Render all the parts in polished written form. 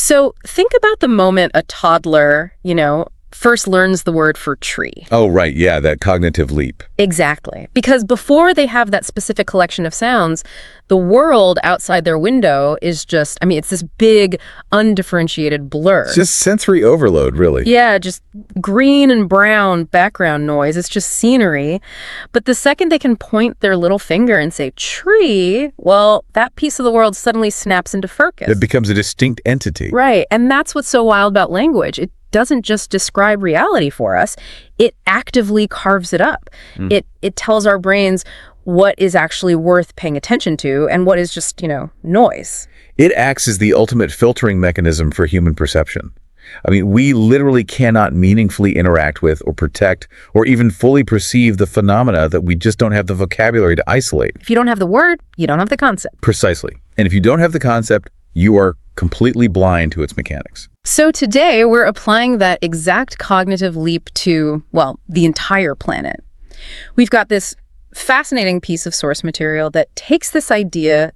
So think about the moment a toddler, first learns the word for tree. Oh, right. Yeah, that cognitive leap. Exactly. Because before they have that specific collection of sounds, the world outside their window is just, it's this big, undifferentiated blur. It's just sensory overload, really. Yeah, just green and brown background noise. It's just scenery. But the second they can point their little finger and say tree, well, that piece of the world suddenly snaps into focus. It becomes a distinct entity. Right. And that's what's so wild about language. It doesn't just describe reality for us, it actively carves it up. It tells our brains what is actually worth paying attention to and what is just, noise. It acts as the ultimate filtering mechanism for human perception. We literally cannot meaningfully interact with or protect or even fully perceive the phenomena that we just don't have the vocabulary to isolate. If you don't have the word, you don't have the concept. Precisely. And if you don't have the concept, you are completely blind to its mechanics. So today, we're applying that exact cognitive leap to, the entire planet. We've got this fascinating piece of source material that takes this idea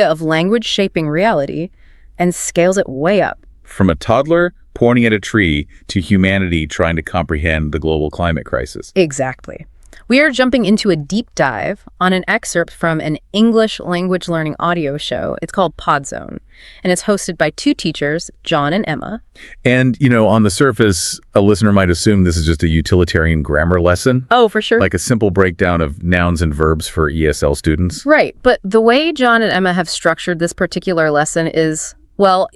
of language shaping reality and scales it way up. From a toddler pointing at a tree to humanity trying to comprehend the global climate crisis. Exactly. We are jumping into a deep dive on an excerpt from an English language learning audio show. It's called Podzone, and it's hosted by two teachers, John and Emma. And, on the surface, a listener might assume this is just a utilitarian grammar lesson. Oh, for sure. Like a simple breakdown of nouns and verbs for ESL students. Right, but the way John and Emma have structured this particular lesson is,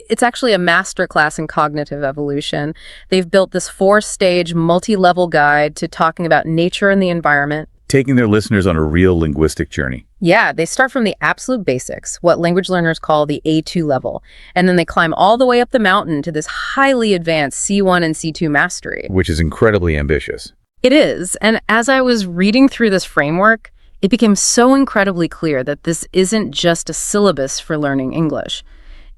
it's actually a masterclass in cognitive evolution. They've built this 4-stage, multi-level guide to talking about nature and the environment. Taking their listeners on a real linguistic journey. Yeah, they start from the absolute basics, what language learners call the A2 level, and then they climb all the way up the mountain to this highly advanced C1 and C2 mastery. Which is incredibly ambitious. It is, and as I was reading through this framework, it became so incredibly clear that this isn't just a syllabus for learning English.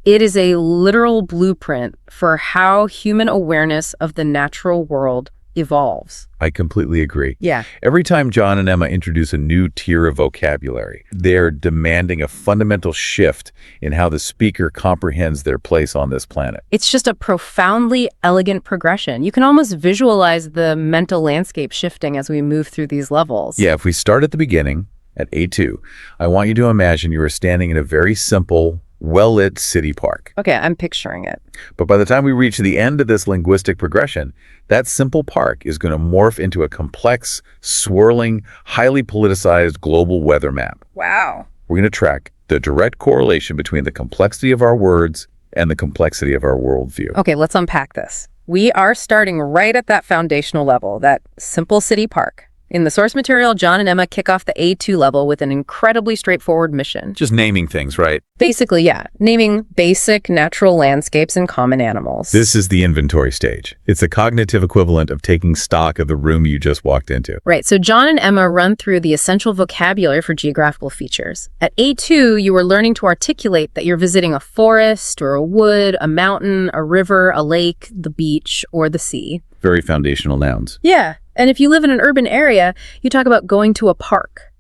It is a literal blueprint for how human awareness of the natural world evolves. I completely agree. Yeah. Every time John and Emma introduce a new tier of vocabulary, they're demanding a fundamental shift in how the speaker comprehends their place on this planet. It's just a profoundly elegant progression. You can almost visualize the mental landscape shifting as we move through these levels. Yeah, if we start at the beginning, at A2, I want you to imagine you are standing in a very simple, well-lit city park. Okay, I'm picturing it. But by the time we reach the end of this linguistic progression, that simple park is going to morph into a complex, swirling, highly politicized global weather map. Wow. We're going to track the direct correlation between the complexity of our words and the complexity of our worldview. Okay, let's unpack this. We are starting right at that foundational level, that simple city park. In the source material, John and Emma kick off the A2 level with an incredibly straightforward mission. Just naming things, right? Basically, yeah. Naming basic natural landscapes and common animals. This is the inventory stage. It's a cognitive equivalent of taking stock of the room you just walked into. Right, so John and Emma run through the essential vocabulary for geographical features. At A2, you are learning to articulate that you're visiting a forest or a wood, a mountain, a river, a lake, the beach, or the sea. Very foundational nouns. Yeah. And if you live in an urban area, you talk about going to a park.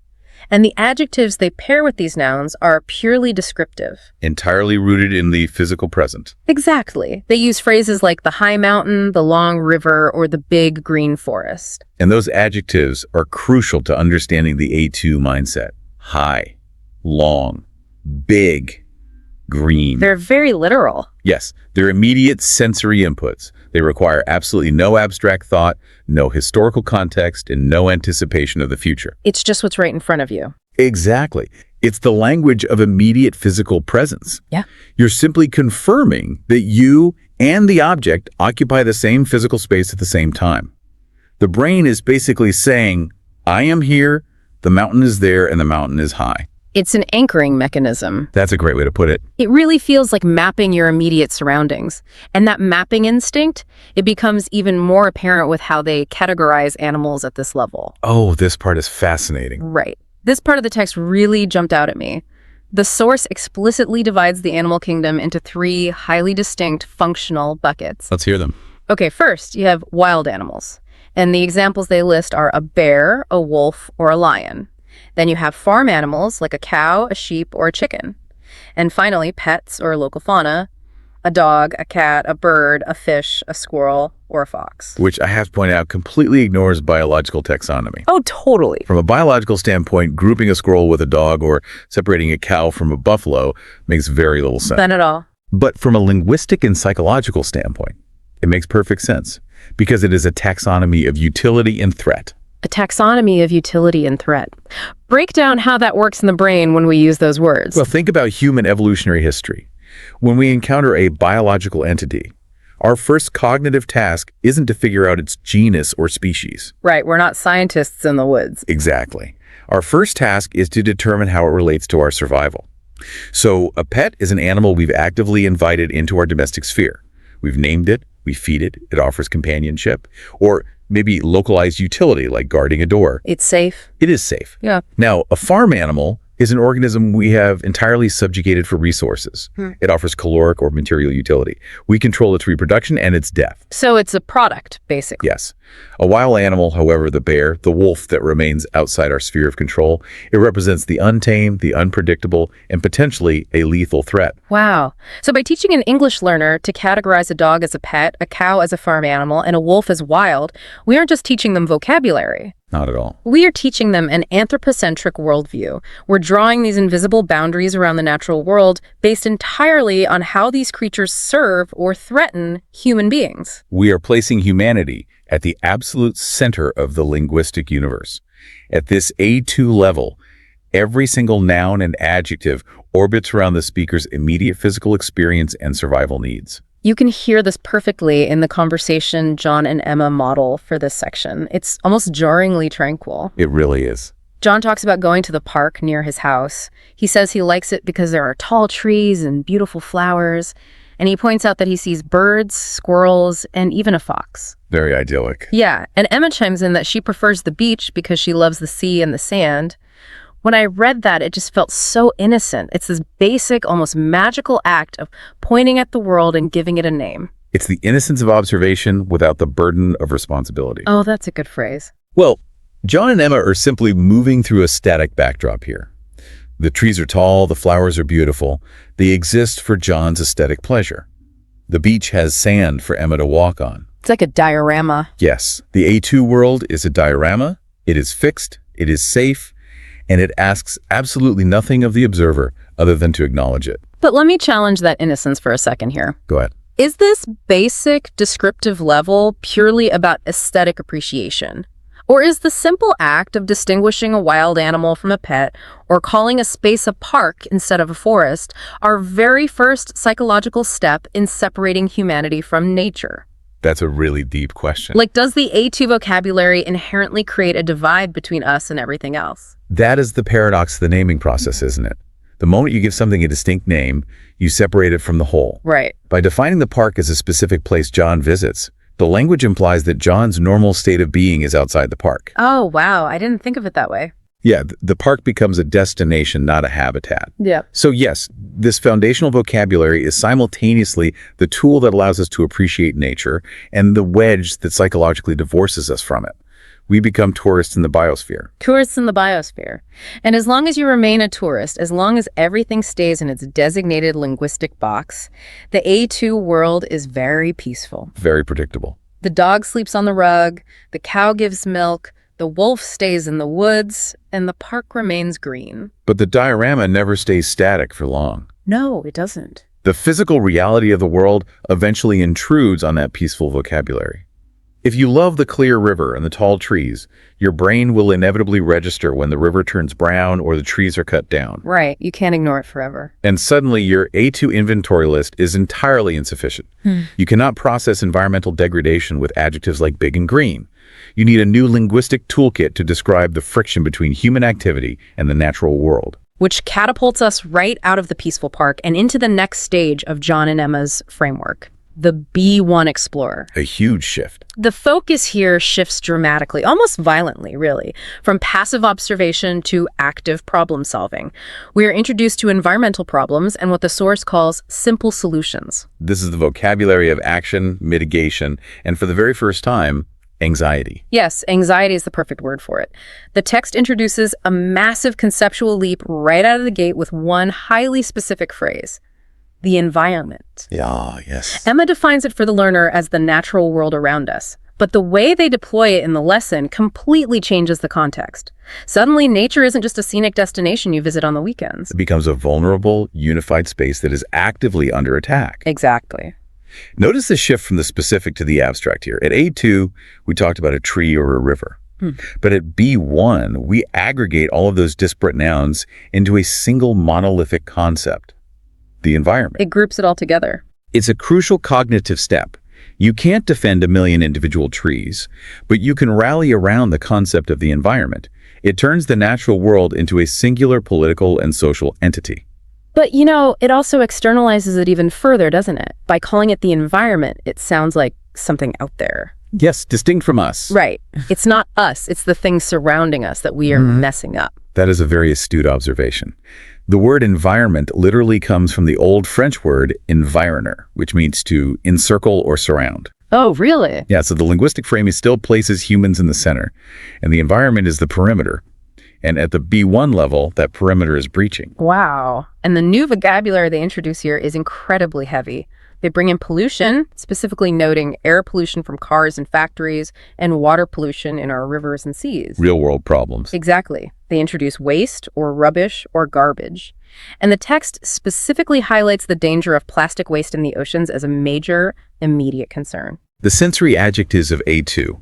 And the adjectives they pair with these nouns are purely descriptive. Entirely rooted in the physical present. Exactly. They use phrases like the high mountain, the long river, or the big green forest. And those adjectives are crucial to understanding the A2 mindset. High, long, big, green. They're very literal. Yes, they're immediate sensory inputs. They require absolutely no abstract thought, no historical context, and no anticipation of the future. It's just what's right in front of you. Exactly. It's the language of immediate physical presence. Yeah. You're simply confirming that you and the object occupy the same physical space at the same time. The brain is basically saying, I am here, the mountain is there, and the mountain is high. It's an anchoring mechanism. That's a great way to put it. It really feels like mapping your immediate surroundings. And that mapping instinct, it becomes even more apparent with how they categorize animals at this level. Oh, this part is fascinating. Right. This part of the text really jumped out at me. The source explicitly divides the animal kingdom into 3 highly distinct functional buckets. Let's hear them. Okay, first, you have wild animals. And the examples they list are a bear, a wolf, or a lion. Then you have farm animals like a cow, a sheep, or a chicken. And finally, pets or local fauna, a dog, a cat, a bird, a fish, a squirrel, or a fox. Which I have to point out completely ignores biological taxonomy. Oh, totally. From a biological standpoint, grouping a squirrel with a dog or separating a cow from a buffalo makes very little sense. None at all. But from a linguistic and psychological standpoint, it makes perfect sense because it is a taxonomy of utility and threat. A taxonomy of utility and threat. Break down how that works in the brain when we use those words. Well, think about human evolutionary history. When we encounter a biological entity, our first cognitive task isn't to figure out its genus or species. Right, we're not scientists in the woods. Exactly. Our first task is to determine how it relates to our survival. So a pet is an animal we've actively invited into our domestic sphere. We've named it, we feed it, it offers companionship, or maybe localized utility like guarding a door. It's safe. It is safe. Yeah. Now, a farm animal is an organism we have entirely subjugated for resources. It offers caloric or material utility. We control its reproduction and its death. So it's a product, basically. Yes. A wild animal, however, the bear, the wolf that remains outside our sphere of control, it represents the untamed, the unpredictable, and potentially a lethal threat. Wow. So by teaching an English learner to categorize a dog as a pet, a cow as a farm animal, and a wolf as wild, we aren't just teaching them vocabulary. Not at all. We are teaching them an anthropocentric worldview. We're drawing these invisible boundaries around the natural world based entirely on how these creatures serve or threaten human beings. We are placing humanity at the absolute center of the linguistic universe. At this A2 level, every single noun and adjective orbits around the speaker's immediate physical experience and survival needs. You can hear this perfectly in the conversation John and Emma model for this section. It's almost jarringly tranquil. It really is. John talks about going to the park near his house. He says he likes it because there are tall trees and beautiful flowers. And he points out that he sees birds, squirrels, and even a fox. Very idyllic. Yeah, and Emma chimes in that she prefers the beach because she loves the sea and the sand. When I read that, it just felt so innocent. It's this basic, almost magical act of pointing at the world and giving it a name. It's the innocence of observation without the burden of responsibility. Oh, that's a good phrase. Well, John and Emma are simply moving through a static backdrop here. The trees are tall, the flowers are beautiful. They exist for John's aesthetic pleasure. The beach has sand for Emma to walk on. It's like a diorama. Yes, the A2 world is a diorama. It is fixed, it is safe, and it asks absolutely nothing of the observer other than to acknowledge it. But let me challenge that innocence for a second here. Go ahead. Is this basic descriptive level purely about aesthetic appreciation? Or is the simple act of distinguishing a wild animal from a pet or calling a space a park instead of a forest our very first psychological step in separating humanity from nature? That's a really deep question. Like, does the A2 vocabulary inherently create a divide between us and everything else? That is the paradox of the naming process, isn't it? The moment you give something a distinct name, you separate it from the whole. Right. By defining the park as a specific place John visits, the language implies that John's normal state of being is outside the park. Oh, wow. I didn't think of it that way. Yeah, the park becomes a destination, not a habitat. Yeah. So yes, this foundational vocabulary is simultaneously the tool that allows us to appreciate nature and the wedge that psychologically divorces us from it. We become tourists in the biosphere. Tourists in the biosphere. And as long as you remain a tourist, as long as everything stays in its designated linguistic box, the A2 world is very peaceful. Very predictable. The dog sleeps on the rug, the cow gives milk, the wolf stays in the woods, and the park remains green. But the diorama never stays static for long. No, it doesn't. The physical reality of the world eventually intrudes on that peaceful vocabulary. If you love the clear river and the tall trees, your brain will inevitably register when the river turns brown or the trees are cut down. Right, you can't ignore it forever. And suddenly your A2 inventory list is entirely insufficient. You cannot process environmental degradation with adjectives like big and green. You need a new linguistic toolkit to describe the friction between human activity and the natural world. Which catapults us right out of the peaceful park and into the next stage of John and Emma's framework, the B1 Explorer. A huge shift. The focus here shifts dramatically, almost violently, really, from passive observation to active problem solving. We are introduced to environmental problems and what the source calls simple solutions. This is the vocabulary of action, mitigation, and for the very first time, anxiety. Yes, anxiety is the perfect word for it. The text introduces a massive conceptual leap right out of the gate with one highly specific phrase. the environment. Yeah, yes. Emma defines it for the learner as the natural world around us. But the way they deploy it in the lesson completely changes the context. Suddenly, nature isn't just a scenic destination you visit on the weekends. It becomes a vulnerable, unified space that is actively under attack. Exactly. Notice the shift from the specific to the abstract here. At A2, we talked about a tree or a river. But at B1, we aggregate all of those disparate nouns into a single monolithic concept, the environment. It groups it all together. It's a crucial cognitive step. You can't defend a million individual trees, but you can rally around the concept of the environment. It turns the natural world into a singular political and social entity. But, it also externalizes it even further, doesn't it? By calling it the environment, it sounds like something out there. Yes, distinct from us. Right. It's not us. It's the things surrounding us that we are messing up. That is a very astute observation. The word environment literally comes from the old French word environner, which means to encircle or surround. Oh, really? Yeah, so the linguistic framing still places humans in the center, and the environment is the perimeter. And at the B1 level, that perimeter is breaching. Wow. And the new vocabulary they introduce here is incredibly heavy. They bring in pollution, specifically noting air pollution from cars and factories, and water pollution in our rivers and seas. Real-world problems. Exactly. They introduce waste, or rubbish, or garbage. And the text specifically highlights the danger of plastic waste in the oceans as a major, immediate concern. The sensory adjectives of A2,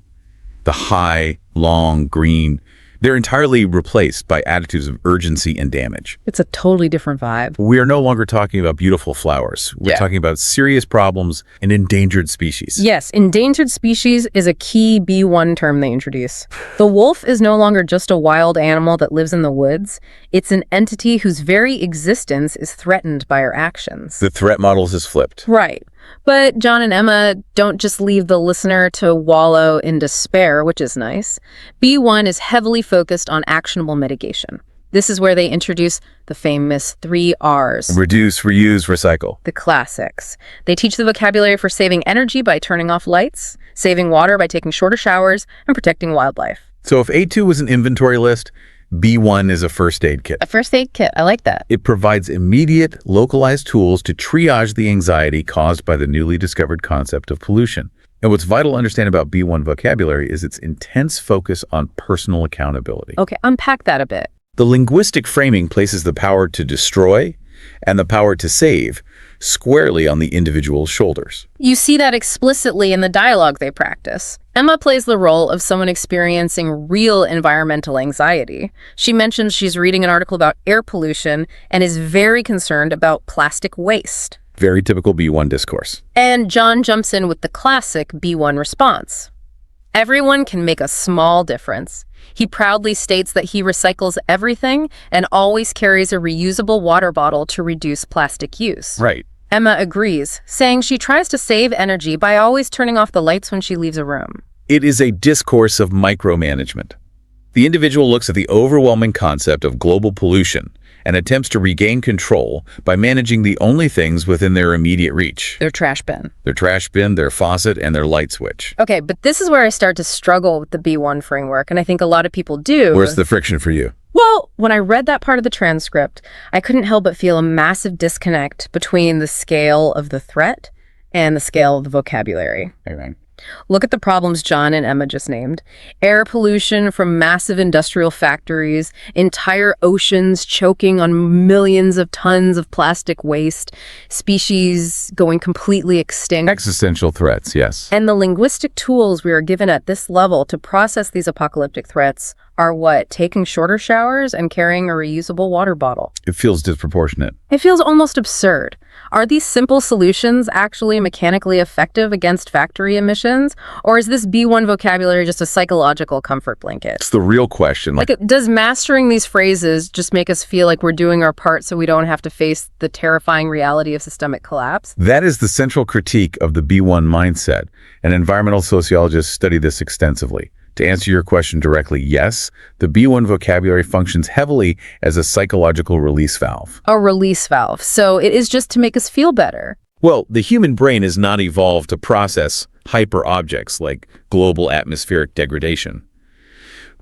the high, long, green, they're entirely replaced by attitudes of urgency and damage. It's a totally different vibe. We are no longer talking about beautiful flowers. We're talking about serious problems and endangered species. Yes, endangered species is a key B1 term they introduce. The wolf is no longer just a wild animal that lives in the woods. It's an entity whose very existence is threatened by our actions. The threat models is flipped. Right. But John and Emma don't just leave the listener to wallow in despair, which is nice. B1 is heavily focused on actionable mitigation. This is where they introduce the famous 3 R's. Reduce, reuse, recycle. The classics. They teach the vocabulary for saving energy by turning off lights, saving water by taking shorter showers, and protecting wildlife. So if A2 was an inventory list, B1 is a first aid kit. A first aid kit. I like that. It provides immediate, localized tools to triage the anxiety caused by the newly discovered concept of pollution. And what's vital to understand about B1 vocabulary is its intense focus on personal accountability. Okay, unpack that a bit. The linguistic framing places the power to destroy and the power to save squarely on the individual's shoulders. You see that explicitly in the dialogue they practice. Emma plays the role of someone experiencing real environmental anxiety. She mentions she's reading an article about air pollution and is very concerned about plastic waste. Very typical B1 discourse. And John jumps in with the classic B1 response. Everyone can make a small difference. He proudly states that he recycles everything and always carries a reusable water bottle to reduce plastic use. Right. Emma agrees, saying she tries to save energy by always turning off the lights when she leaves a room. It is a discourse of micromanagement. The individual looks at the overwhelming concept of global pollution and attempts to regain control by managing the only things within their immediate reach. Their trash bin. Their trash bin, their faucet, and their light switch. Okay, but this is where I start to struggle with the B1 framework, and I think a lot of people do. Where's the friction for you? Well, when I read that part of the transcript, I couldn't help but feel a massive disconnect between the scale of the threat and the scale of the vocabulary. Amen. Look at the problems John and Emma just named. Air pollution from massive industrial factories, entire oceans choking on millions of tons of plastic waste, species going completely extinct. Existential threats, yes. And the linguistic tools we are given at this level to process these apocalyptic threats are what? Taking shorter showers and carrying a reusable water bottle. It feels disproportionate. It feels almost absurd. Are these simple solutions actually mechanically effective against factory emissions? Or is this B1 vocabulary just a psychological comfort blanket? It's the real question. Does mastering these phrases just make us feel like we're doing our part so we don't have to face the terrifying reality of systemic collapse? That is the central critique of the B1 mindset, and environmental sociologists study this extensively. To answer your question directly, yes, the B1 vocabulary functions heavily as a psychological release valve. A release valve. So it is just to make us feel better. Well, the human brain is not evolved to process hyper-objects like global atmospheric degradation.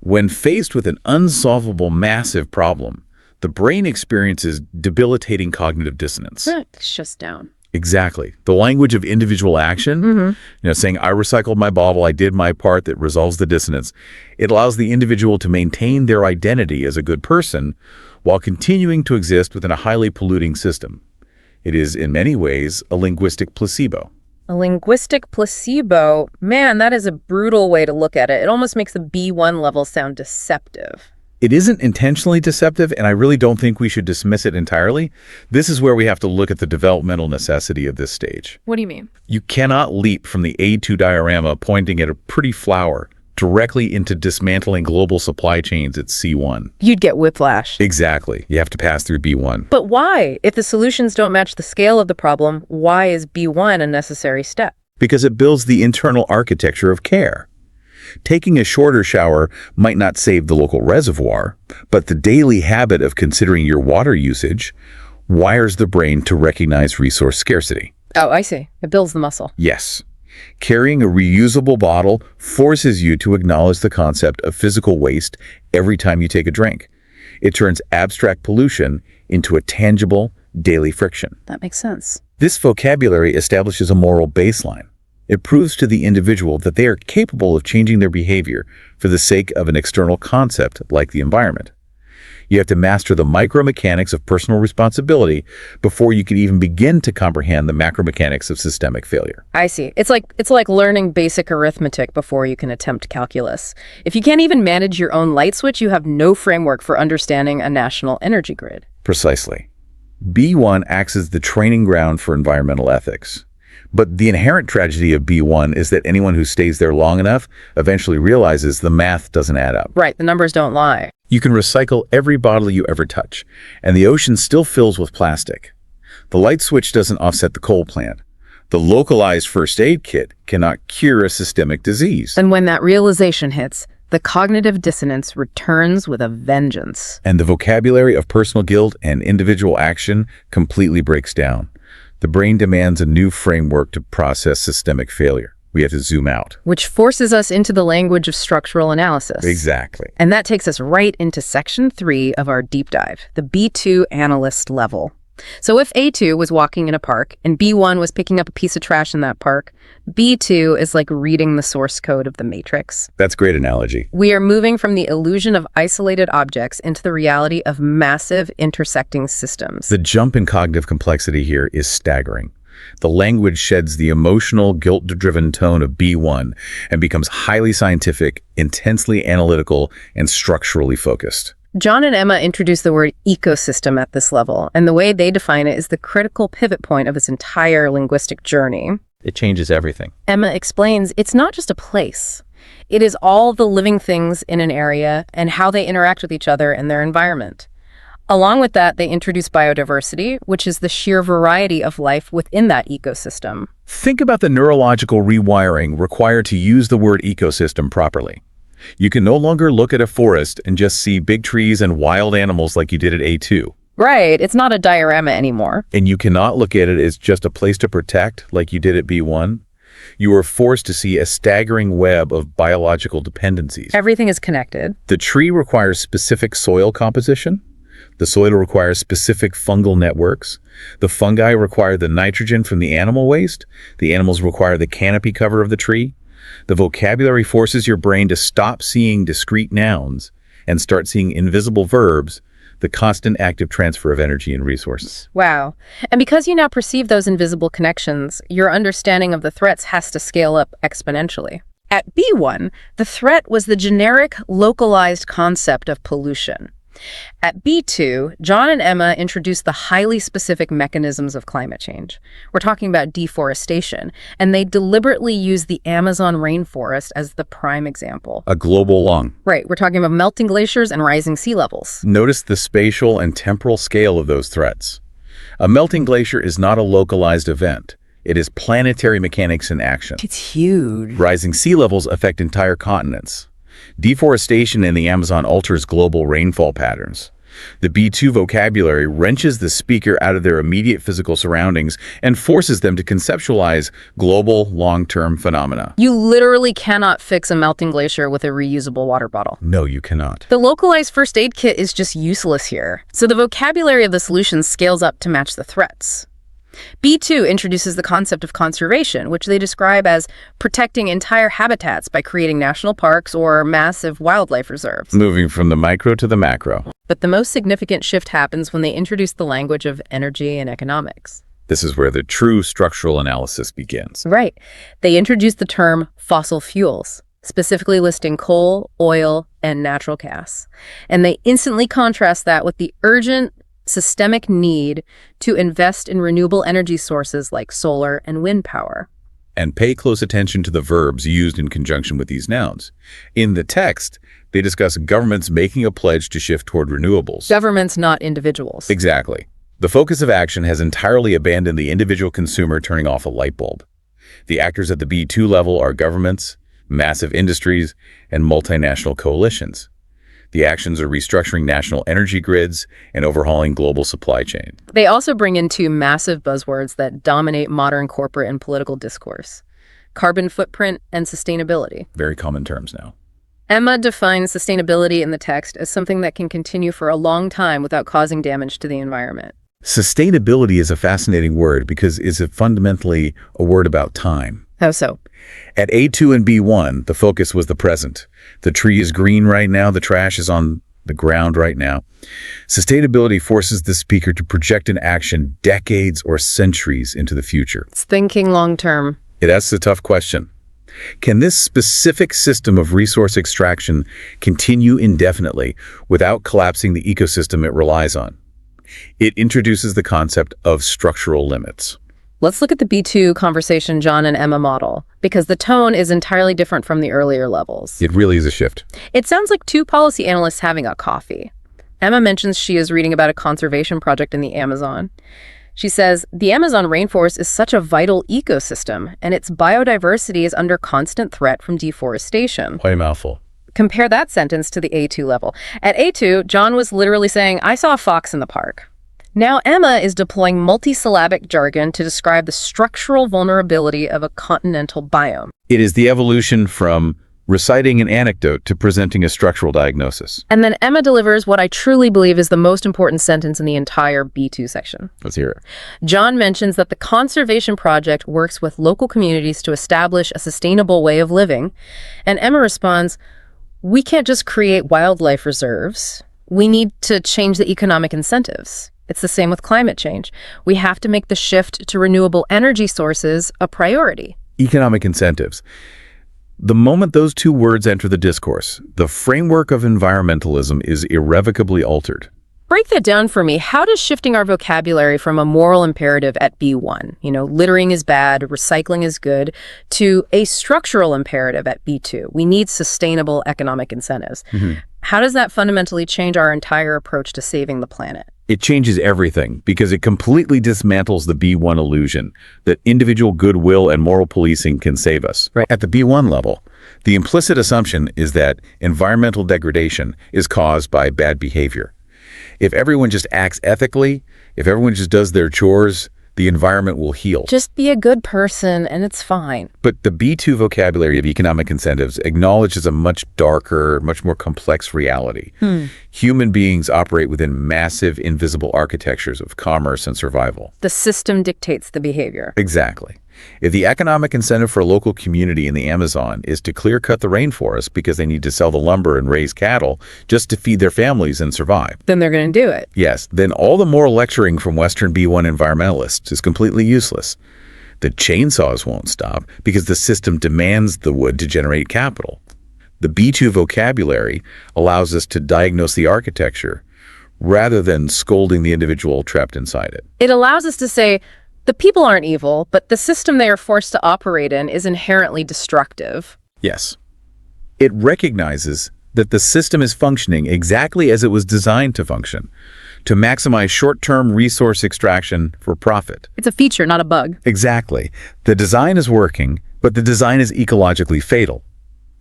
When faced with an unsolvable massive problem, the brain experiences debilitating cognitive dissonance. It shuts down. Exactly. The language of individual action, saying, I recycled my bottle, I did my part, that resolves the dissonance. It allows the individual to maintain their identity as a good person while continuing to exist within a highly polluting system. It is, in many ways, a linguistic placebo. A linguistic placebo? Man, that is a brutal way to look at it. It almost makes the B1 level sound deceptive. It isn't intentionally deceptive, and I really don't think we should dismiss it entirely. This is where we have to look at the developmental necessity of this stage. What do you mean? You cannot leap from the A2 diorama pointing at a pretty flower directly into dismantling global supply chains at C1. You'd get whiplash. Exactly. You have to pass through B1. But why? If the solutions don't match the scale of the problem, why is B1 a necessary step? Because it builds the internal architecture of care. Taking a shorter shower might not save the local reservoir, but the daily habit of considering your water usage wires the brain to recognize resource scarcity. Oh, I see. It builds the muscle. Yes. Carrying a reusable bottle forces you to acknowledge the concept of physical waste every time you take a drink. It turns abstract pollution into a tangible, daily friction. That makes sense. This vocabulary establishes a moral baseline. It proves to the individual that they are capable of changing their behavior for the sake of an external concept like the environment. You have to master the micromechanics of personal responsibility before you can even begin to comprehend the macromechanics of systemic failure. I see. It's like learning basic arithmetic before you can attempt calculus. If you can't even manage your own light switch, you have no framework for understanding a national energy grid. Precisely. B1 acts as the training ground for environmental ethics. But the inherent tragedy of B1 is that anyone who stays there long enough eventually realizes the math doesn't add up. Right, the numbers don't lie. You can recycle every bottle you ever touch, and the ocean still fills with plastic. The light switch doesn't offset the coal plant. The localized first aid kit cannot cure a systemic disease. And when that realization hits, the cognitive dissonance returns with a vengeance. And the vocabulary of personal guilt and individual action completely breaks down. The brain demands a new framework to process systemic failure. We have to zoom out. Which forces us into the language of structural analysis. Exactly. And that takes us right into section 3 of our deep dive, the B2 analyst level. So if A2 was walking in a park and B1 was picking up a piece of trash in that park, B2 is like reading the source code of the matrix. That's a great analogy. We are moving from the illusion of isolated objects into the reality of massive intersecting systems. The jump in cognitive complexity here is staggering. The language sheds the emotional, guilt-driven tone of B1 and becomes highly scientific, intensely analytical, and structurally focused. John and Emma introduce the word ecosystem at this level, and the way they define it is the critical pivot point of its entire linguistic journey. It changes everything. Emma explains it's not just a place. It is all the living things in an area and how they interact with each other and their environment. Along with that, they introduce biodiversity, which is the sheer variety of life within that ecosystem. Think about the neurological rewiring required to use the word ecosystem properly. You can no longer look at a forest and just see big trees and wild animals like you did at A2. Right, it's not a diorama anymore. And you cannot look at it as just a place to protect like you did at B1. You are forced to see a staggering web of biological dependencies. Everything is connected. The tree requires specific soil composition. The soil requires specific fungal networks. The fungi require the nitrogen from the animal waste. The animals require the canopy cover of the tree. The vocabulary forces your brain to stop seeing discrete nouns and start seeing invisible verbs, the constant active transfer of energy and resources. Wow. And because you now perceive those invisible connections, your understanding of the threats has to scale up exponentially. At B1, the threat was the generic, localized concept of pollution. At B2, John and Emma introduced the highly specific mechanisms of climate change. We're talking about deforestation, and they deliberately use the Amazon rainforest as the prime example. A global lung. Right, we're talking about melting glaciers and rising sea levels. Notice the spatial and temporal scale of those threats. A melting glacier is not a localized event. It is planetary mechanics in action. It's huge. Rising sea levels affect entire continents. Deforestation in the Amazon alters global rainfall patterns. The B2 vocabulary wrenches the speaker out of their immediate physical surroundings and forces them to conceptualize global, long-term phenomena. You literally cannot fix a melting glacier with a reusable water bottle. No, you cannot. The localized first aid kit is just useless here. So the vocabulary of the solution scales up to match the threats. B2 introduces the concept of conservation, which they describe as protecting entire habitats by creating national parks or massive wildlife reserves. Moving from the micro to the macro. But the most significant shift happens when they introduce the language of energy and economics. This is where the true structural analysis begins. Right. They introduce the term fossil fuels, specifically listing coal, oil, and natural gas. And they instantly contrast that with the urgent systemic need to invest in renewable energy sources like solar and wind power. And pay close attention to the verbs used in conjunction with these nouns. In the text, they discuss governments making a pledge to shift toward renewables. Governments, not individuals. Exactly. The focus of action has entirely abandoned the individual consumer turning off a light bulb. The actors at the B2 level are governments, massive industries, and multinational coalitions. The actions are restructuring national energy grids and overhauling global supply chain. They also bring in two massive buzzwords that dominate modern corporate and political discourse: carbon footprint and sustainability. Very common terms now. Emma defines sustainability in the text as something that can continue for a long time without causing damage to the environment. Sustainability is a fascinating word because it's fundamentally a word about time. How so? At A2 and B1, the focus was the present. The tree is green right now. The trash is on the ground right now. Sustainability forces the speaker to project an action decades or centuries into the future. It's thinking long term. It asks a tough question. Can this specific system of resource extraction continue indefinitely without collapsing the ecosystem it relies on? It introduces the concept of structural limits. Let's look at the B2 conversation John and Emma model, because the tone is entirely different from the earlier levels. It really is a shift. It sounds like two policy analysts having a coffee. Emma mentions she is reading about a conservation project in the Amazon. She says, the Amazon rainforest is such a vital ecosystem, and its biodiversity is under constant threat from deforestation. Quite a mouthful. Compare that sentence to the A2 level. At A2, John was literally saying, I saw a fox in the park. Now Emma is deploying multisyllabic jargon to describe the structural vulnerability of a continental biome. It is the evolution from reciting an anecdote to presenting a structural diagnosis. And then Emma delivers what I truly believe is the most important sentence in the entire B2 section. Let's hear it. John mentions that the conservation project works with local communities to establish a sustainable way of living. And Emma responds, we can't just create wildlife reserves. We need to change the economic incentives. It's the same with climate change. We have to make the shift to renewable energy sources a priority. Economic incentives. The moment those two words enter the discourse, the framework of environmentalism is irrevocably altered. Break that down for me. How does shifting our vocabulary from a moral imperative at B1, littering is bad, recycling is good, to a structural imperative at B2, we need sustainable economic incentives. How does that fundamentally change our entire approach to saving the planet? It changes everything because it completely dismantles the B1 illusion that individual goodwill and moral policing can save us. Right. At the B1 level, the implicit assumption is that environmental degradation is caused by bad behavior. If everyone just acts ethically, if everyone just does their chores, the environment will heal. Just be a good person and it's fine. But the B2 vocabulary of economic incentives acknowledges a much darker, much more complex reality. Human beings operate within massive, invisible architectures of commerce and survival. The system dictates the behavior. Exactly. If the economic incentive for a local community in the Amazon is to clear-cut the rainforest because they need to sell the lumber and raise cattle just to feed their families and survive, then they're going to do it. yes, then all the moral lecturing from Western B1 environmentalists is completely useless. The chainsaws won't stop because the system demands the wood to generate capital. The B2 vocabulary allows us to diagnose the architecture rather than scolding the individual trapped inside it. It allows us to say, the people aren't evil, but the system they are forced to operate in is inherently destructive. Yes. It recognizes that the system is functioning exactly as it was designed to function, to maximize short-term resource extraction for profit. It's a feature, not a bug. Exactly. The design is working, but the design is ecologically fatal.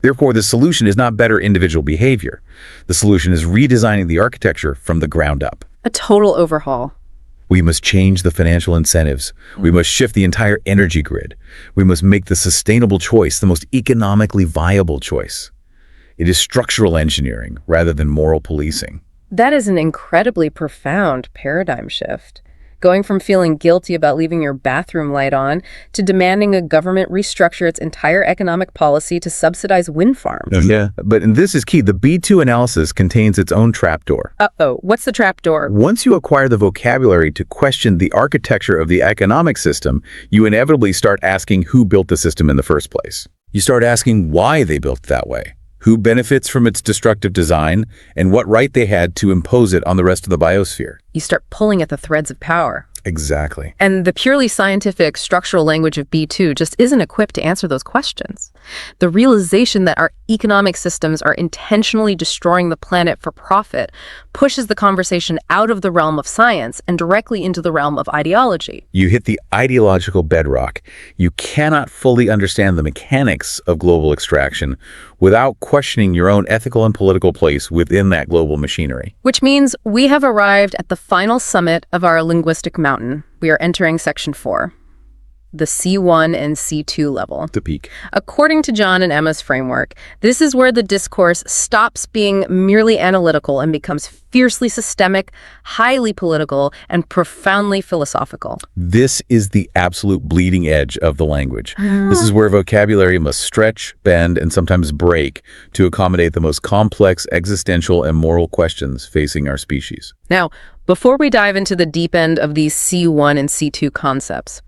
Therefore, the solution is not better individual behavior. The solution is redesigning the architecture from the ground up. A total overhaul. We must change the financial incentives. We must shift the entire energy grid. We must make the sustainable choice the most economically viable choice. It is structural engineering rather than moral policing. That is an incredibly profound paradigm shift. Going from feeling guilty about leaving your bathroom light on to demanding a government restructure its entire economic policy to subsidize wind farms. Yeah, but and this is key. The B2 analysis contains its own trapdoor. Uh-oh, what's the trapdoor? Once you acquire the vocabulary to question the architecture of the economic system, you inevitably start asking who built the system in the first place. You start asking why they built it that way, who benefits from its destructive design, and what right they had to impose it on the rest of the biosphere. You start pulling at the threads of power. Exactly. And the purely scientific structural language of B2 just isn't equipped to answer those questions. The realization that our economic systems are intentionally destroying the planet for profit pushes the conversation out of the realm of science and directly into the realm of ideology. You hit the ideological bedrock. You cannot fully understand the mechanics of global extraction without questioning your own ethical and political place within that global machinery. Which means we have arrived at the final summit of our linguistic mountain. We are entering section 4. The C1 and C2 level. The peak. According to John and Emma's framework, this is where the discourse stops being merely analytical and becomes fiercely systemic, highly political, and profoundly philosophical. This is the absolute bleeding edge of the language. This is where vocabulary must stretch, bend, and sometimes break to accommodate the most complex existential and moral questions facing our species. Now, before we dive into the deep end of these C1 and C2 concepts,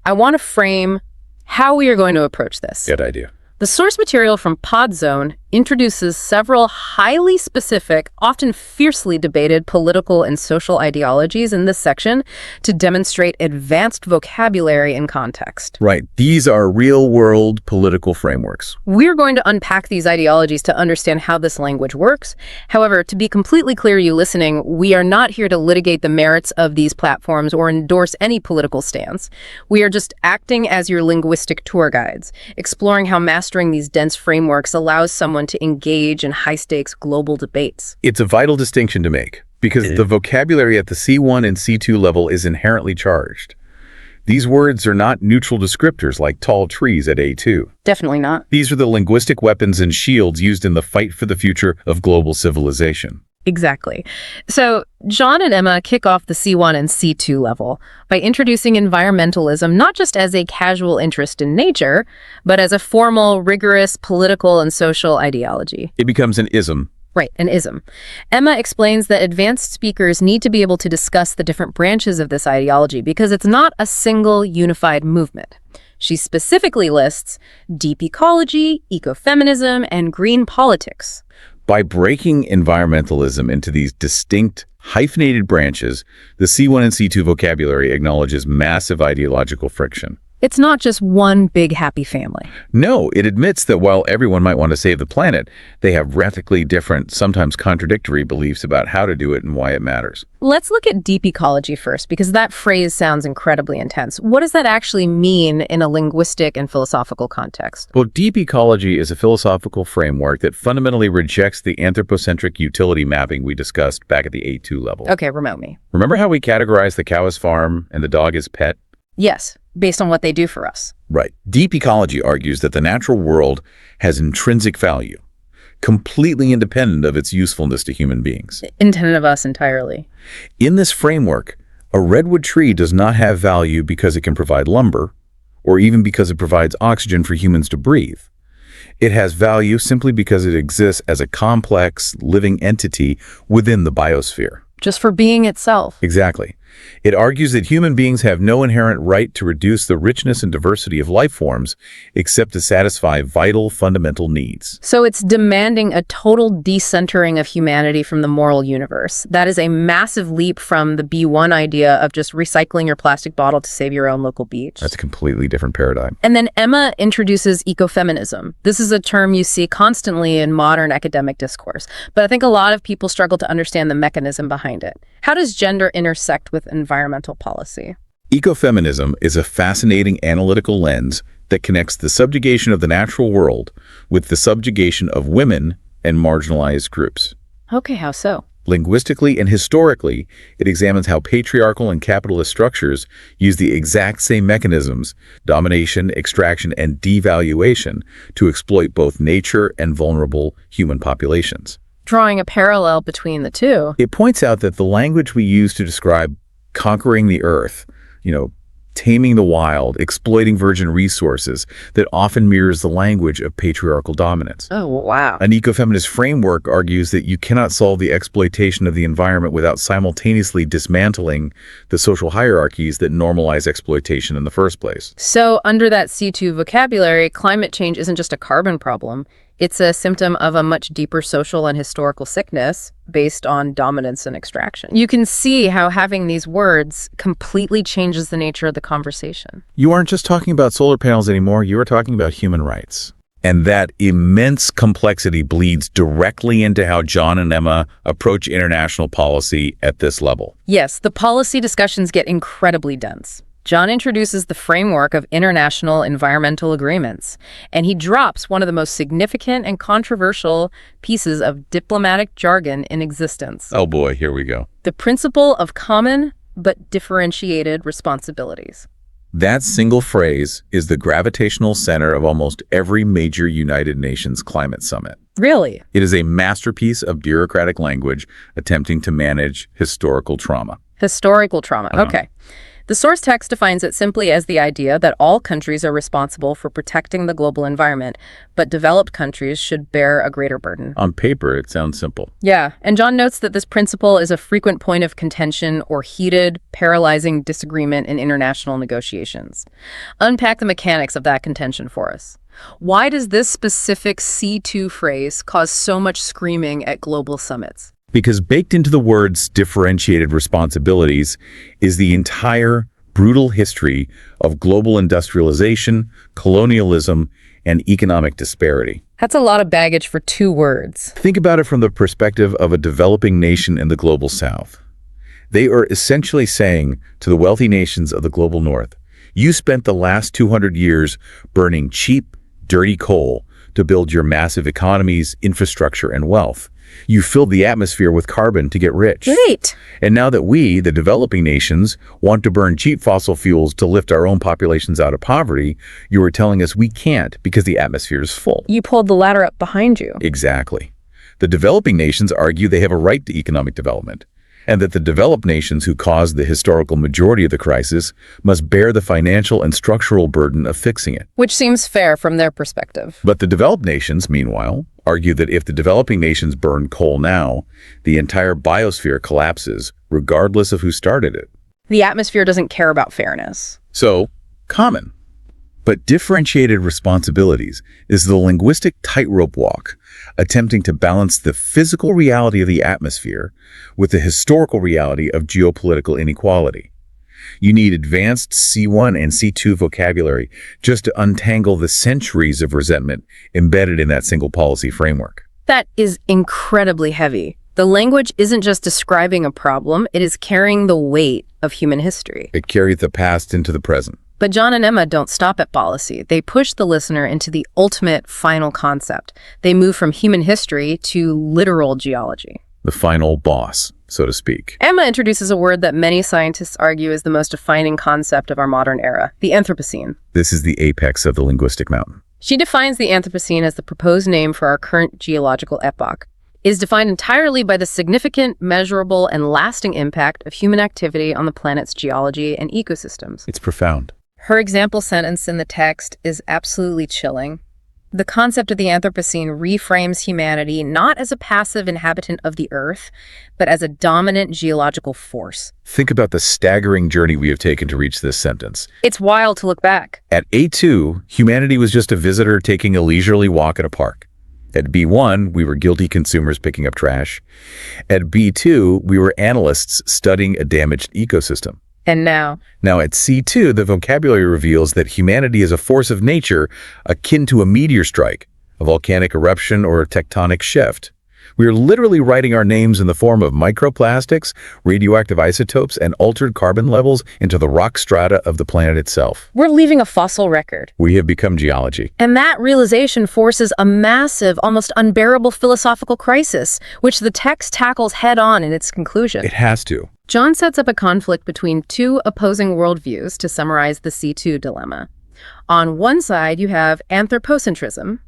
I want to frame how we are going to approach this. Good idea. The source material from Podzone introduces several highly specific, often fiercely debated political and social ideologies in this section to demonstrate advanced vocabulary and context. Right. These are real-world political frameworks. We're going to unpack these ideologies to understand how this language works. However, to be completely clear to you listening, we are not here to litigate the merits of these platforms or endorse any political stance. We are just acting as your linguistic tour guides, exploring how mastering these dense frameworks allows someone to engage in high-stakes global debates. It's a vital distinction to make because the vocabulary at the C1 and C2 level is inherently charged. These words are not neutral descriptors like tall trees at A2. Definitely not. These are the linguistic weapons and shields used in the fight for the future of global civilization. Exactly. So John and Emma kick off the C1 and C2 level by introducing environmentalism not just as a casual interest in nature, but as a formal, rigorous political and social ideology. It becomes an ism. Right, an ism. Emma explains that advanced speakers need to be able to discuss the different branches of this ideology because it's not a single unified movement. She specifically lists deep ecology, ecofeminism, and green politics. By breaking environmentalism into these distinct, hyphenated branches, the C1 and C2 vocabulary acknowledges massive ideological friction. It's not just one big happy family. No, it admits that while everyone might want to save the planet, they have radically different, sometimes contradictory beliefs about how to do it and why it matters. Let's look at deep ecology first, because that phrase sounds incredibly intense. What does that actually mean in a linguistic and philosophical context? Well, deep ecology is a philosophical framework that fundamentally rejects the anthropocentric utility mapping we discussed back at the A2 level. Okay, remote me. Remember how we categorized the cow as farm and the dog as pet? Yes, based on what they do for us. Right. Deep ecology argues that the natural world has intrinsic value, completely independent of its usefulness to human beings. Independent of us entirely. In this framework, a redwood tree does not have value because it can provide lumber, or even because it provides oxygen for humans to breathe. It has value simply because it exists as a complex, living entity within the biosphere. Just for being itself. Exactly. It argues that human beings have no inherent right to reduce the richness and diversity of life forms except to satisfy vital, fundamental needs. So it's demanding a total decentering of humanity from the moral universe. That is a massive leap from the B1 idea of just recycling your plastic bottle to save your own local beach. That's a completely different paradigm. And then Emma introduces ecofeminism. This is a term you see constantly in modern academic discourse, but I think a lot of people struggle to understand the mechanism behind it. How does gender intersect with environmental policy? Ecofeminism is a fascinating analytical lens that connects the subjugation of the natural world with the subjugation of women and marginalized groups. Okay, how so? Linguistically and historically, it examines how patriarchal and capitalist structures use the exact same mechanisms, domination, extraction, and devaluation, to exploit both nature and vulnerable human populations. Drawing a parallel between the two. It points out that the language we use to describe conquering the earth, taming the wild, exploiting virgin resources, that often mirrors the language of patriarchal dominance. Oh, wow. An ecofeminist framework argues that you cannot solve the exploitation of the environment without simultaneously dismantling the social hierarchies that normalize exploitation in the first place. So under that C2 vocabulary, climate change isn't just a carbon problem. It's a symptom of a much deeper social and historical sickness based on dominance and extraction. You can see how having these words completely changes the nature of the conversation. You aren't just talking about solar panels anymore, you are talking about human rights. And that immense complexity bleeds directly into how John and Emma approach international policy at this level. Yes, the policy discussions get incredibly dense. John introduces the framework of international environmental agreements, and he drops one of the most significant and controversial pieces of diplomatic jargon in existence. Oh boy, here we go. The principle of common but differentiated responsibilities. That single phrase is the gravitational center of almost every major United Nations climate summit. Really? It is a masterpiece of bureaucratic language attempting to manage historical trauma. Historical trauma, okay. The source text defines it simply as the idea that all countries are responsible for protecting the global environment, but developed countries should bear a greater burden. On paper, it sounds simple. Yeah, and John notes that this principle is a frequent point of contention or heated, paralyzing disagreement in international negotiations. Unpack the mechanics of that contention for us. Why does this specific C2 phrase cause so much screaming at global summits? Because baked into the words differentiated responsibilities is the entire brutal history of global industrialization, colonialism, and economic disparity. That's a lot of baggage for two words. Think about it from the perspective of a developing nation in the global south. They are essentially saying to the wealthy nations of the global north, you spent the last 200 years burning cheap, dirty coal to build your massive economies, infrastructure, and wealth. You filled the atmosphere with carbon to get rich. Great. And now that we, the developing nations, want to burn cheap fossil fuels to lift our own populations out of poverty, you are telling us we can't because the atmosphere is full. You pulled the ladder up behind you. Exactly. The developing nations argue they have a right to economic development, and that the developed nations who caused the historical majority of the crisis must bear the financial and structural burden of fixing it. Which seems fair from their perspective. But the developed nations, meanwhile, argue that if the developing nations burn coal now, the entire biosphere collapses, regardless of who started it. The atmosphere doesn't care about fairness. So, common. But differentiated responsibilities is the linguistic tightrope walk, attempting to balance the physical reality of the atmosphere with the historical reality of geopolitical inequality. You need advanced C1 and C2 vocabulary just to untangle the centuries of resentment embedded in that single policy framework. That is incredibly heavy. The language isn't just describing a problem, it is carrying the weight of human history. It carries the past into the present. But John and Emma don't stop at policy. They push the listener into the ultimate final concept. They move from human history to literal geology. The final boss, so to speak. Emma introduces a word that many scientists argue is the most defining concept of our modern era, the Anthropocene. This is the apex of the linguistic mountain. She defines the Anthropocene as the proposed name for our current geological epoch. It is defined entirely by the significant, measurable, and lasting impact of human activity on the planet's geology and ecosystems. It's profound. Her example sentence in the text is absolutely chilling. The concept of the Anthropocene reframes humanity not as a passive inhabitant of the Earth, but as a dominant geological force. Think about the staggering journey we have taken to reach this sentence. It's wild to look back. At A2, humanity was just a visitor taking a leisurely walk at a park. At B1, we were guilty consumers picking up trash. At B2, we were analysts studying a damaged ecosystem. And now at C2, the vocabulary reveals that humanity is a force of nature akin to a meteor strike, a volcanic eruption, or a tectonic shift. We are literally writing our names in the form of microplastics, radioactive isotopes, and altered carbon levels into the rock strata of the planet itself. We're leaving a fossil record. We have become geology. And that realization forces a massive, almost unbearable philosophical crisis, which the text tackles head-on in its conclusion. It has to. John sets up a conflict between two opposing worldviews to summarize the C2 dilemma. On one side, you have anthropocentrism.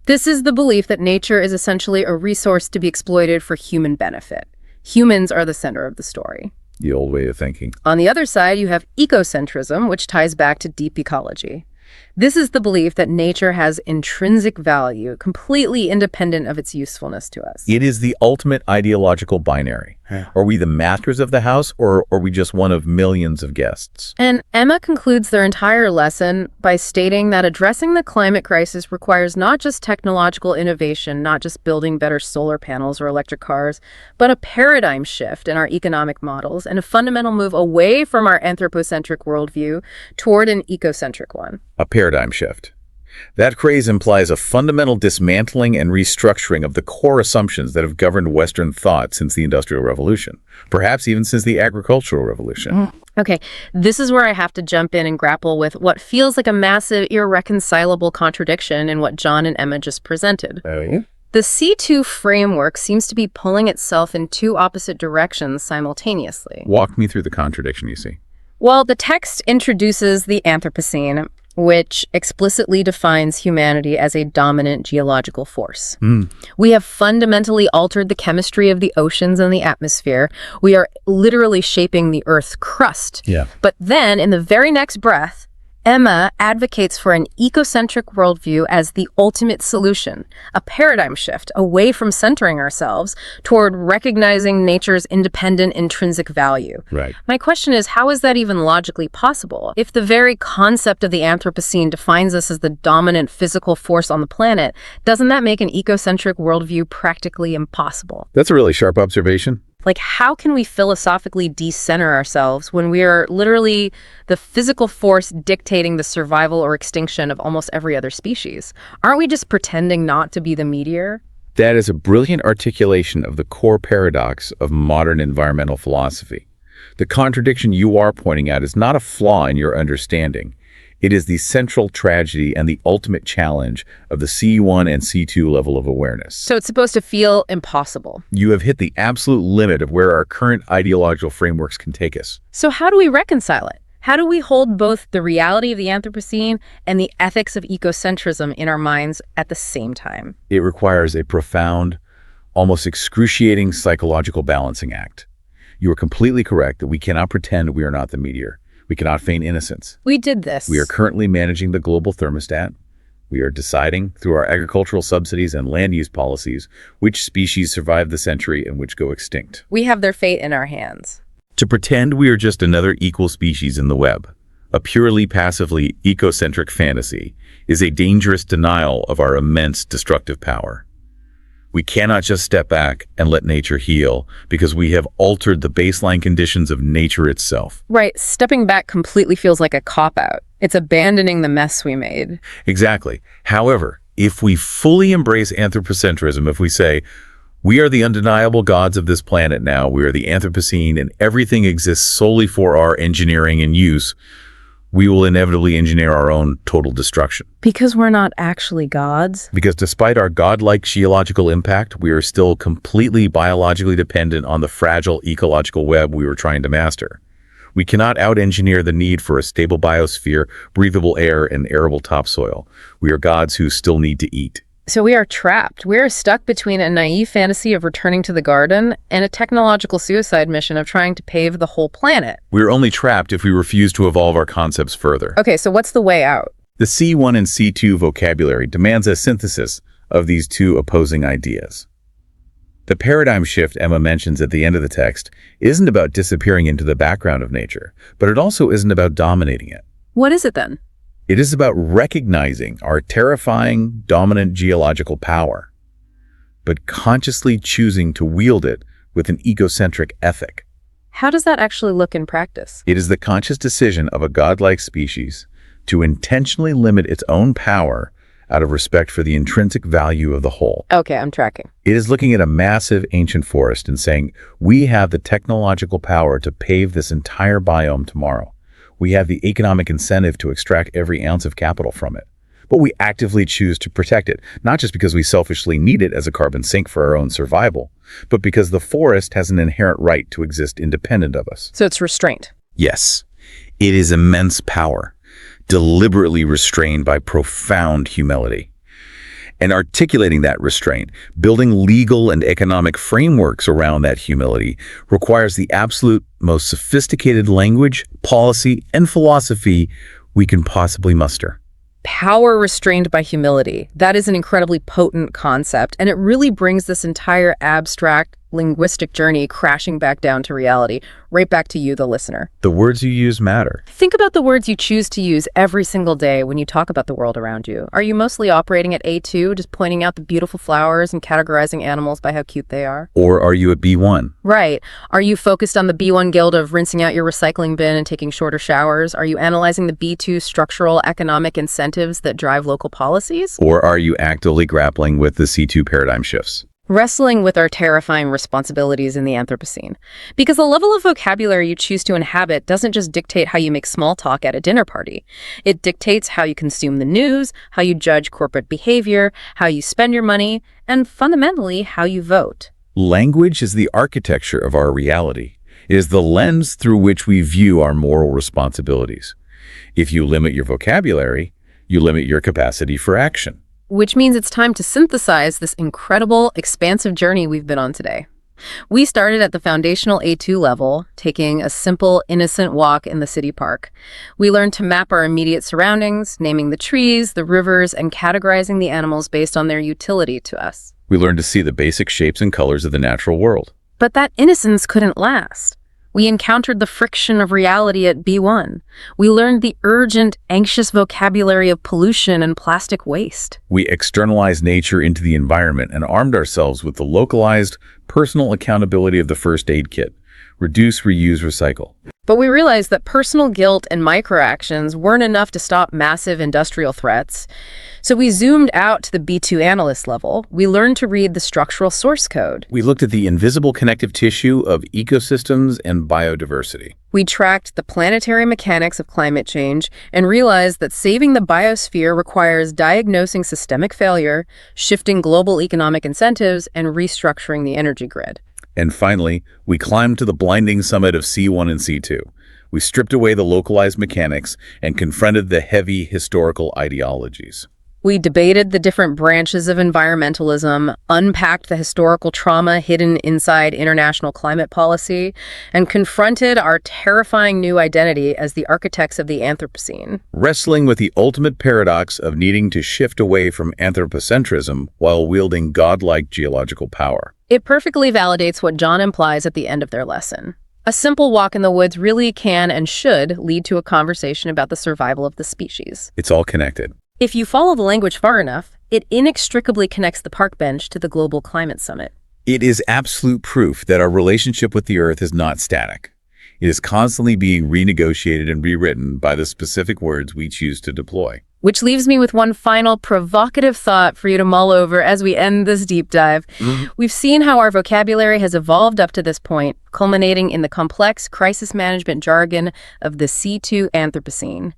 This is the belief that nature is essentially a resource to be exploited for human benefit. Humans are the center of the story. The old way of thinking. On the other side, you have ecocentrism, which ties back to deep ecology. This is the belief that nature has intrinsic value, completely independent of its usefulness to us. It is the ultimate ideological binary. Are we the masters of the house, or are we just one of millions of guests? And Emma concludes their entire lesson by stating that addressing the climate crisis requires not just technological innovation, not just building better solar panels or electric cars, but a paradigm shift in our economic models and a fundamental move away from our anthropocentric worldview toward an ecocentric one. A paradigm shift. That phrase implies a fundamental dismantling and restructuring of the core assumptions that have governed Western thought since the Industrial Revolution, perhaps even since the Agricultural Revolution. Okay, this is where I have to jump in and grapple with what feels like a massive, irreconcilable contradiction in what John and Emma just presented. Oh, yeah? The C2 framework seems to be pulling itself in two opposite directions simultaneously. Walk me through the contradiction you see. Well, the text introduces the Anthropocene, which explicitly defines humanity as a dominant geological force. We have fundamentally altered the chemistry of the oceans and the atmosphere. We are literally shaping the Earth's crust. Yeah. But then, in the very next breath, Emma advocates for an ecocentric worldview as the ultimate solution, a paradigm shift away from centering ourselves toward recognizing nature's independent intrinsic value. Right. My question is, how is that even logically possible? If the very concept of the Anthropocene defines us as the dominant physical force on the planet, doesn't that make an ecocentric worldview practically impossible? That's a really sharp observation. Like, how can we philosophically decenter ourselves when we are literally the physical force dictating the survival or extinction of almost every other species? Aren't we just pretending not to be the meteor? That is a brilliant articulation of the core paradox of modern environmental philosophy. The contradiction you are pointing out is not a flaw in your understanding. It is the central tragedy and the ultimate challenge of the C1 and C2 level of awareness. So it's supposed to feel impossible. You have hit the absolute limit of where our current ideological frameworks can take us. So how do we reconcile it? How do we hold both the reality of the Anthropocene and the ethics of ecocentrism in our minds at the same time? It requires a profound, almost excruciating psychological balancing act. You are completely correct that we cannot pretend we are not the meteor. We cannot feign innocence. We did this. We are currently managing the global thermostat. We are deciding, through our agricultural subsidies and land use policies, which species survive the century and which go extinct. We have their fate in our hands. To pretend we are just another equal species in the web, a purely passively ecocentric fantasy, is a dangerous denial of our immense destructive power. We cannot just step back and let nature heal because we have altered the baseline conditions of nature itself. Right. Stepping back completely feels like a cop-out. It's abandoning the mess we made. Exactly. However, if we fully embrace anthropocentrism, if we say, we are the undeniable gods of this planet now, we are the Anthropocene, and everything exists solely for our engineering and use, we will inevitably engineer our own total destruction. Because we're not actually gods? Because despite our godlike geological impact, we are still completely biologically dependent on the fragile ecological web we were trying to master. We cannot out-engineer the need for a stable biosphere, breathable air, and arable topsoil. We are gods who still need to eat. So we are trapped. We are stuck between a naive fantasy of returning to the garden and a technological suicide mission of trying to pave the whole planet. We are only trapped if we refuse to evolve our concepts further. Okay, so what's the way out? The C1 and C2 vocabulary demands a synthesis of these two opposing ideas. The paradigm shift Emma mentions at the end of the text isn't about disappearing into the background of nature, but it also isn't about dominating it. What is it then? It is about recognizing our terrifying, dominant geological power, but consciously choosing to wield it with an ecocentric ethic. How does that actually look in practice? It is the conscious decision of a godlike species to intentionally limit its own power out of respect for the intrinsic value of the whole. Okay, I'm tracking. It is looking at a massive ancient forest and saying, we have the technological power to pave this entire biome tomorrow. We have the economic incentive to extract every ounce of capital from it. But we actively choose to protect it, not just because we selfishly need it as a carbon sink for our own survival, but because the forest has an inherent right to exist independent of us. So it's restraint. Yes, it is immense power, deliberately restrained by profound humility. And articulating that restraint, building legal and economic frameworks around that humility, requires the absolute most sophisticated language, policy, and philosophy we can possibly muster. Power restrained by humility. That is an incredibly potent concept, and it really brings this entire abstract linguistic journey crashing back down to reality, right back to you, the listener. The words you use matter. Think about the words you choose to use every single day when you talk about the world around you. Are you mostly operating at A2, just pointing out the beautiful flowers and categorizing animals by how cute they are? Or are you at B1? Right. Are you focused on the B1 guild of rinsing out your recycling bin and taking shorter showers? Are you analyzing the B2 structural economic incentives that drive local policies? Or are you actively grappling with the C2 paradigm shifts? Wrestling with our terrifying responsibilities in the Anthropocene. Because the level of vocabulary you choose to inhabit doesn't just dictate how you make small talk at a dinner party. It dictates how you consume the news, how you judge corporate behavior, how you spend your money, and fundamentally, how you vote. Language is the architecture of our reality. It is the lens through which we view our moral responsibilities. If you limit your vocabulary, you limit your capacity for action. Which means it's time to synthesize this incredible, expansive journey we've been on today. We started at the foundational A2 level, taking a simple, innocent walk in the city park. We learned to map our immediate surroundings, naming the trees, the rivers, and categorizing the animals based on their utility to us. We learned to see the basic shapes and colors of the natural world. But that innocence couldn't last. We encountered the friction of reality at B1. We learned the urgent, anxious vocabulary of pollution and plastic waste. We externalized nature into the environment and armed ourselves with the localized, personal accountability of the first aid kit. Reduce, reuse, recycle. But we realized that personal guilt and microactions weren't enough to stop massive industrial threats. So we zoomed out to the B2 analyst level. We learned to read the structural source code. We looked at the invisible connective tissue of ecosystems and biodiversity. We tracked the planetary mechanics of climate change and realized that saving the biosphere requires diagnosing systemic failure, shifting global economic incentives, and restructuring the energy grid. And finally, we climbed to the blinding summit of C1 and C2. We stripped away the localized mechanics and confronted the heavy historical ideologies. We debated the different branches of environmentalism, unpacked the historical trauma hidden inside international climate policy, and confronted our terrifying new identity as the architects of the Anthropocene. Wrestling with the ultimate paradox of needing to shift away from anthropocentrism while wielding godlike geological power. It perfectly validates what John implies at the end of their lesson. A simple walk in the woods really can and should lead to a conversation about the survival of the species. It's all connected. If you follow the language far enough, it inextricably connects the park bench to the global climate summit. It is absolute proof that our relationship with the Earth is not static. It is constantly being renegotiated and rewritten by the specific words we choose to deploy. Which leaves me with one final provocative thought for you to mull over as we end this deep dive. We've seen how our vocabulary has evolved up to this point, culminating in the complex crisis management jargon of the C2 Anthropocene.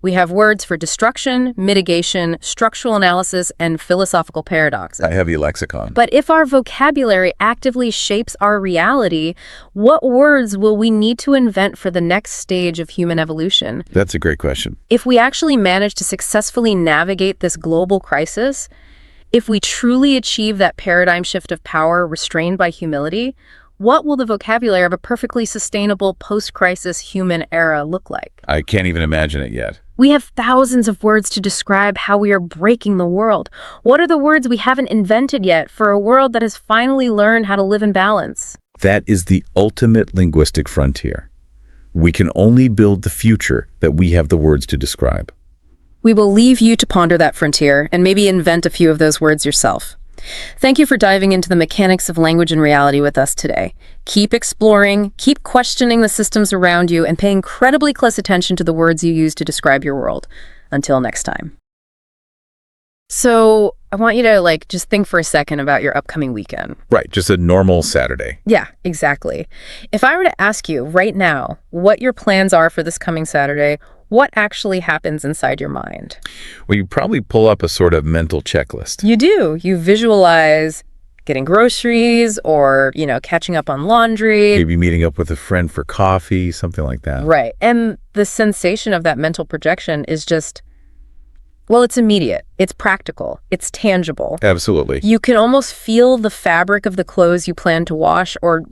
We have words for destruction, mitigation, structural analysis, and philosophical paradoxes. A heavy lexicon. But if our vocabulary actively shapes our reality, what words will we need to invent for the next stage of human evolution? That's a great question. If we actually manage to successfully navigate this global crisis, if we truly achieve that paradigm shift of power restrained by humility, what will the vocabulary of a perfectly sustainable post-crisis human era look like? I can't even imagine it yet. We have thousands of words to describe how we are breaking the world. What are the words we haven't invented yet for a world that has finally learned how to live in balance? That is the ultimate linguistic frontier. We can only build the future that we have the words to describe. We will leave you to ponder that frontier and maybe invent a few of those words yourself. Thank you for diving into the mechanics of language and reality with us today. Keep exploring, keep questioning the systems around you, and pay incredibly close attention to the words you use to describe your world. Until next time. So I want you to just think for a second about your upcoming weekend. Right, just a normal Saturday. Yeah, exactly. If I were to ask you right now what your plans are for this coming Saturday, what actually happens inside your mind? Well, you probably pull up a sort of mental checklist. You do. You visualize getting groceries or, catching up on laundry. Maybe meeting up with a friend for coffee, something like that. Right. And the sensation of that mental projection is just, well, it's immediate, it's practical, it's tangible. Absolutely. You can almost feel the fabric of the clothes you plan to wash or,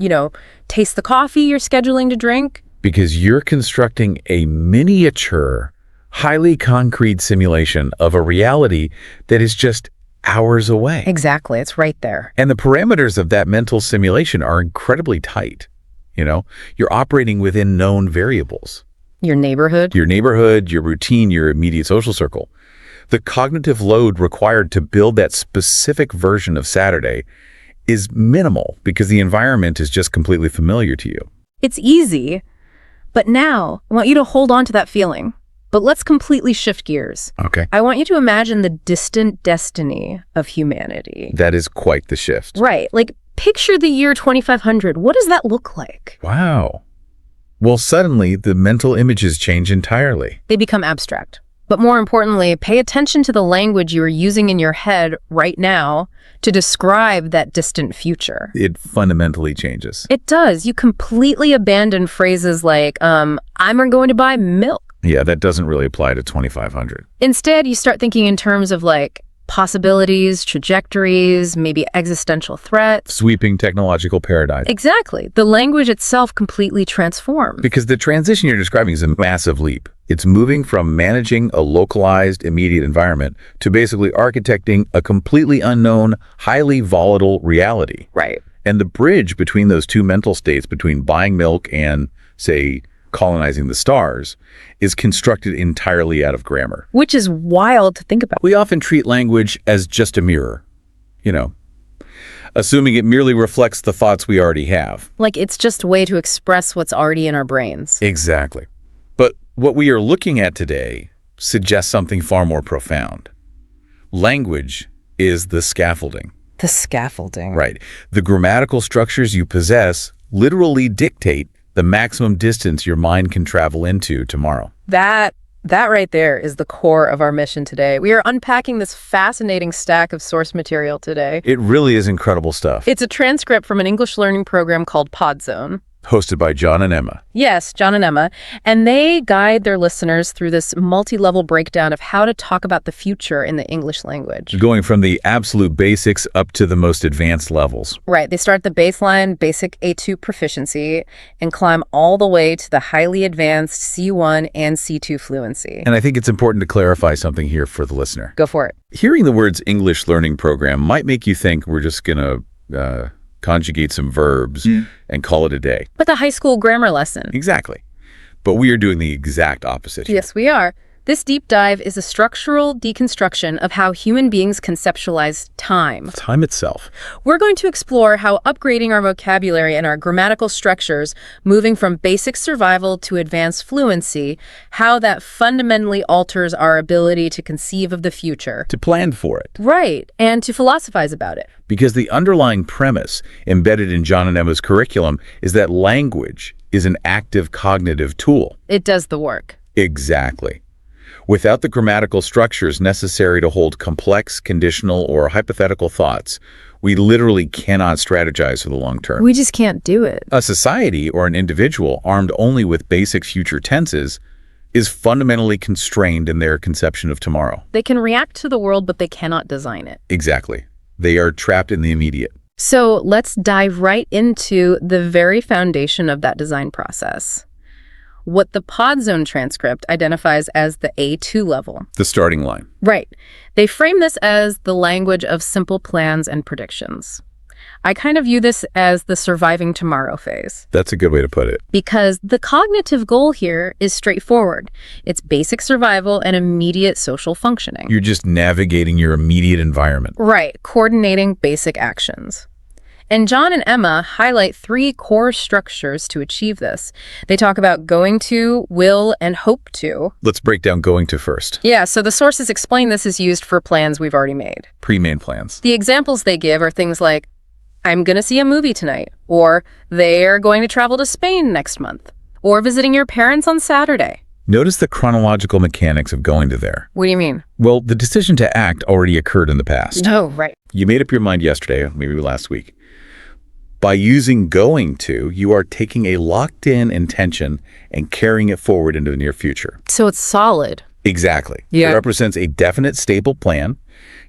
taste the coffee you're scheduling to drink. Because you're constructing a miniature, highly concrete simulation of a reality that is just hours away. Exactly, it's right there. And the parameters of that mental simulation are incredibly tight. You're operating within known variables. Your neighborhood, your routine, your immediate social circle. The cognitive load required to build that specific version of Saturday is minimal because the environment is just completely familiar to you. It's easy, but now I want you to hold on to that feeling. But let's completely shift gears. Okay. I want you to imagine the distant destiny of humanity. That is quite the shift. Right. Picture the year 2500. What does that look like? Wow. Well, suddenly the mental images change entirely. They become abstract. But more importantly, pay attention to the language you are using in your head right now to describe that distant future. It fundamentally changes. It does. You completely abandon phrases like, I'm going to buy milk. Yeah, that doesn't really apply to 2500. Instead, you start thinking in terms of possibilities, trajectories, maybe existential threats. Sweeping technological paradigm. Exactly. The language itself completely transforms. Because the transition you're describing is a massive leap. It's moving from managing a localized, immediate environment to basically architecting a completely unknown, highly volatile reality. Right. And the bridge between those two mental states, between buying milk and, say, colonizing the stars, is constructed entirely out of grammar. Which is wild to think about. We often treat language as just a mirror, assuming it merely reflects the thoughts we already have. It's just a way to express what's already in our brains. Exactly. But what we are looking at today suggests something far more profound. Language is the scaffolding. The scaffolding. Right. The grammatical structures you possess literally dictate the maximum distance your mind can travel into tomorrow. That right there is the core of our mission today. We are unpacking this fascinating stack of source material today. It really is incredible stuff. It's a transcript from an English learning program called PodZone. Hosted by John and Emma. Yes, John and Emma. And they guide their listeners through this multi-level breakdown of how to talk about the future in the English language. Going from the absolute basics up to the most advanced levels. Right. They start the baseline basic A2 proficiency and climb all the way to the highly advanced C1 and C2 fluency. And I think it's important to clarify something here for the listener. Go for it. Hearing the words English learning program might make you think we're just going to conjugate some verbs and call it a day. But the high school grammar lesson. Exactly. But we are doing the exact opposite here. Yes, we are. This deep dive is a structural deconstruction of how human beings conceptualize time. Time itself. We're going to explore how upgrading our vocabulary and our grammatical structures, moving from basic survival to advanced fluency, how that fundamentally alters our ability to conceive of the future. To plan for it. Right, and to philosophize about it. Because the underlying premise embedded in John and Emma's curriculum is that language is an active cognitive tool. It does the work. Exactly. Without the grammatical structures necessary to hold complex, conditional, or hypothetical thoughts, we literally cannot strategize for the long term. We just can't do it. A society or an individual armed only with basic future tenses is fundamentally constrained in their conception of tomorrow. They can react to the world, but they cannot design it. Exactly. They are trapped in the immediate. So let's dive right into the very foundation of that design process. What the PodZone transcript identifies as the A2 level. The starting line. Right. They frame this as the language of simple plans and predictions. I kind of view this as the surviving tomorrow phase. That's a good way to put it. Because the cognitive goal here is straightforward. It's basic survival and immediate social functioning. You're just navigating your immediate environment. Right. Coordinating basic actions. And John and Emma highlight 3 core structures to achieve this. They talk about going to, will, and hope to. Let's break down going to first. Yeah, so the sources explain this is used for plans we've already made. Pre-made plans. The examples they give are things like, I'm going to see a movie tonight, or they're going to travel to Spain next month, or visiting your parents on Saturday. Notice the chronological mechanics of going to there. What do you mean? Well, the decision to act already occurred in the past. Oh, right. You made up your mind yesterday, or maybe last week. By using going to, you are taking a locked-in intention and carrying it forward into the near future. So it's solid. Exactly. Yeah. It represents a definite, stable plan.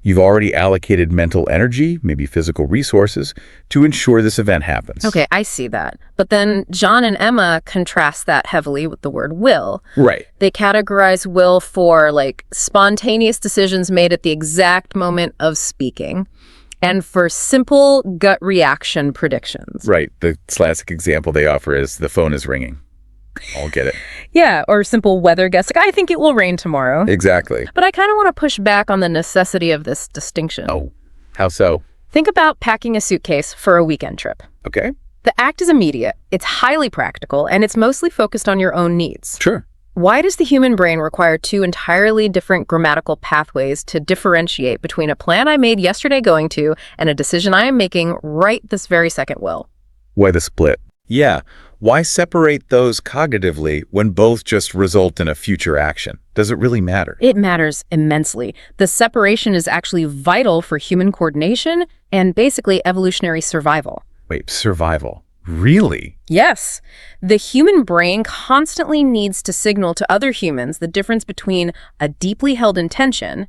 You've already allocated mental energy, maybe physical resources, to ensure this event happens. Okay, I see that. But then John and Emma contrast that heavily with the word will. Right. They categorize will for, like, spontaneous decisions made at the exact moment of speaking, and for simple gut reaction predictions. Right. The classic example they offer is the phone is ringing. I'll get it. Yeah, or simple weather guess. Like, I think it will rain tomorrow. Exactly. But I kind of want to push back on the necessity of this distinction. Oh, how so? Think about packing a suitcase for a weekend trip. Okay. The act is immediate, it's highly practical, and it's mostly focused on your own needs. Sure. Why does the human brain require 2 entirely different grammatical pathways to differentiate between a plan I made yesterday going to and a decision I am making right this very second will? Why the split? Yeah. Why separate those cognitively when both just result in a future action? Does it really matter? It matters immensely. The separation is actually vital for human coordination and basically evolutionary survival. Wait, survival? Really? Yes. The human brain constantly needs to signal to other humans the difference between a deeply held intention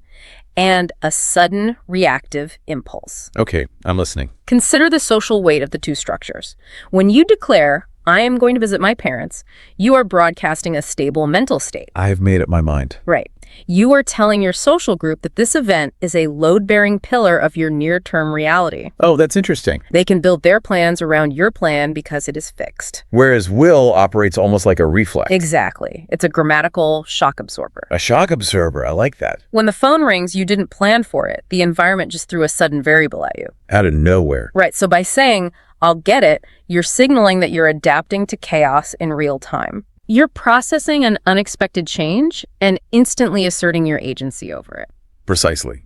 and a sudden reactive impulse. Okay, I'm listening. Consider the social weight of the 2 structures. When you declare, I am going to visit my parents, you are broadcasting a stable mental state. I have made up my mind. Right. You are telling your social group that this event is a load-bearing pillar of your near-term reality. Oh, that's interesting. They can build their plans around your plan because it is fixed. Whereas will operates almost like a reflex. Exactly. It's a grammatical shock absorber. A shock absorber. I like that. When the phone rings, you didn't plan for it. The environment just threw a sudden variable at you. Out of nowhere. Right. So by saying, I'll get it, you're signaling that you're adapting to chaos in real time. You're processing an unexpected change and instantly asserting your agency over it. Precisely.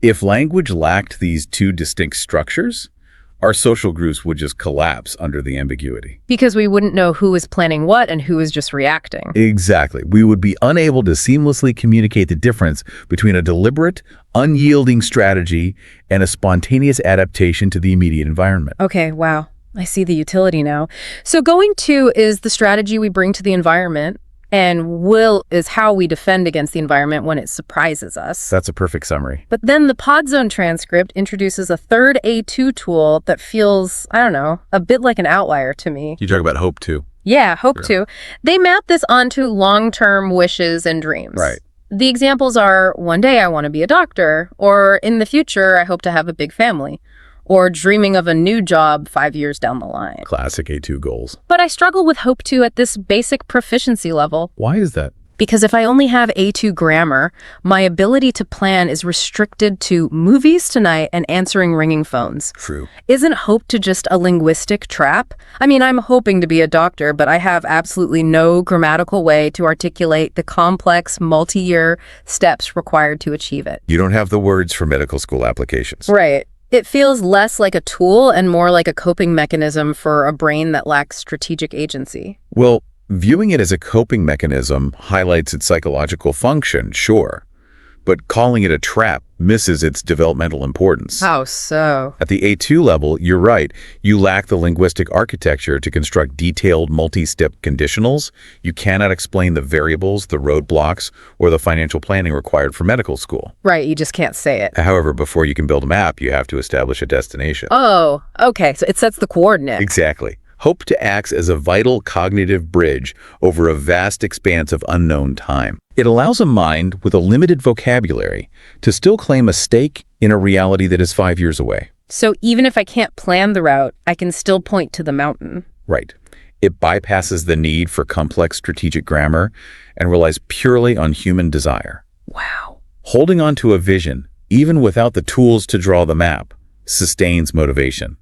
If language lacked these 2 distinct structures, our social groups would just collapse under the ambiguity. Because we wouldn't know who is planning what and who is just reacting. Exactly. We would be unable to seamlessly communicate the difference between a deliberate, unyielding strategy and a spontaneous adaptation to the immediate environment. Okay, wow. I see the utility now. So going to is the strategy we bring to the environment, and will is how we defend against the environment when it surprises us. That's a perfect summary. But then the Podzone transcript introduces a third A2 tool that feels, I don't know, a bit like an outlier to me. You talk about hope too. Yeah, hope to. They map this onto long-term wishes and dreams. Right. The examples are, one day I want to be a doctor, or in the future I hope to have a big family, or dreaming of a new job 5 years down the line. Classic A2 goals. But I struggle with hope to at this basic proficiency level. Why is that? Because if I only have A2 grammar, my ability to plan is restricted to movies tonight and answering ringing phones. True. Isn't hope to just a linguistic trap? I mean, I'm hoping to be a doctor, but I have absolutely no grammatical way to articulate the complex, multi-year steps required to achieve it. You don't have the words for medical school applications. Right. It feels less like a tool and more like a coping mechanism for a brain that lacks strategic agency. Well, viewing it as a coping mechanism highlights its psychological function, sure. But calling it a trap misses its developmental importance. How so? At the A2 level, you're right. You lack the linguistic architecture to construct detailed multi-step conditionals. You cannot explain the variables, the roadblocks, or the financial planning required for medical school. Right, you just can't say it. However, before you can build a map, you have to establish a destination. Oh, okay, so it sets the coordinates. Exactly. Hope to act as a vital cognitive bridge over a vast expanse of unknown time. It allows a mind with a limited vocabulary to still claim a stake in a reality that is 5 years away. So even if I can't plan the route, I can still point to the mountain. Right. It bypasses the need for complex strategic grammar and relies purely on human desire. Wow. Holding on to a vision, even without the tools to draw the map, sustains motivation.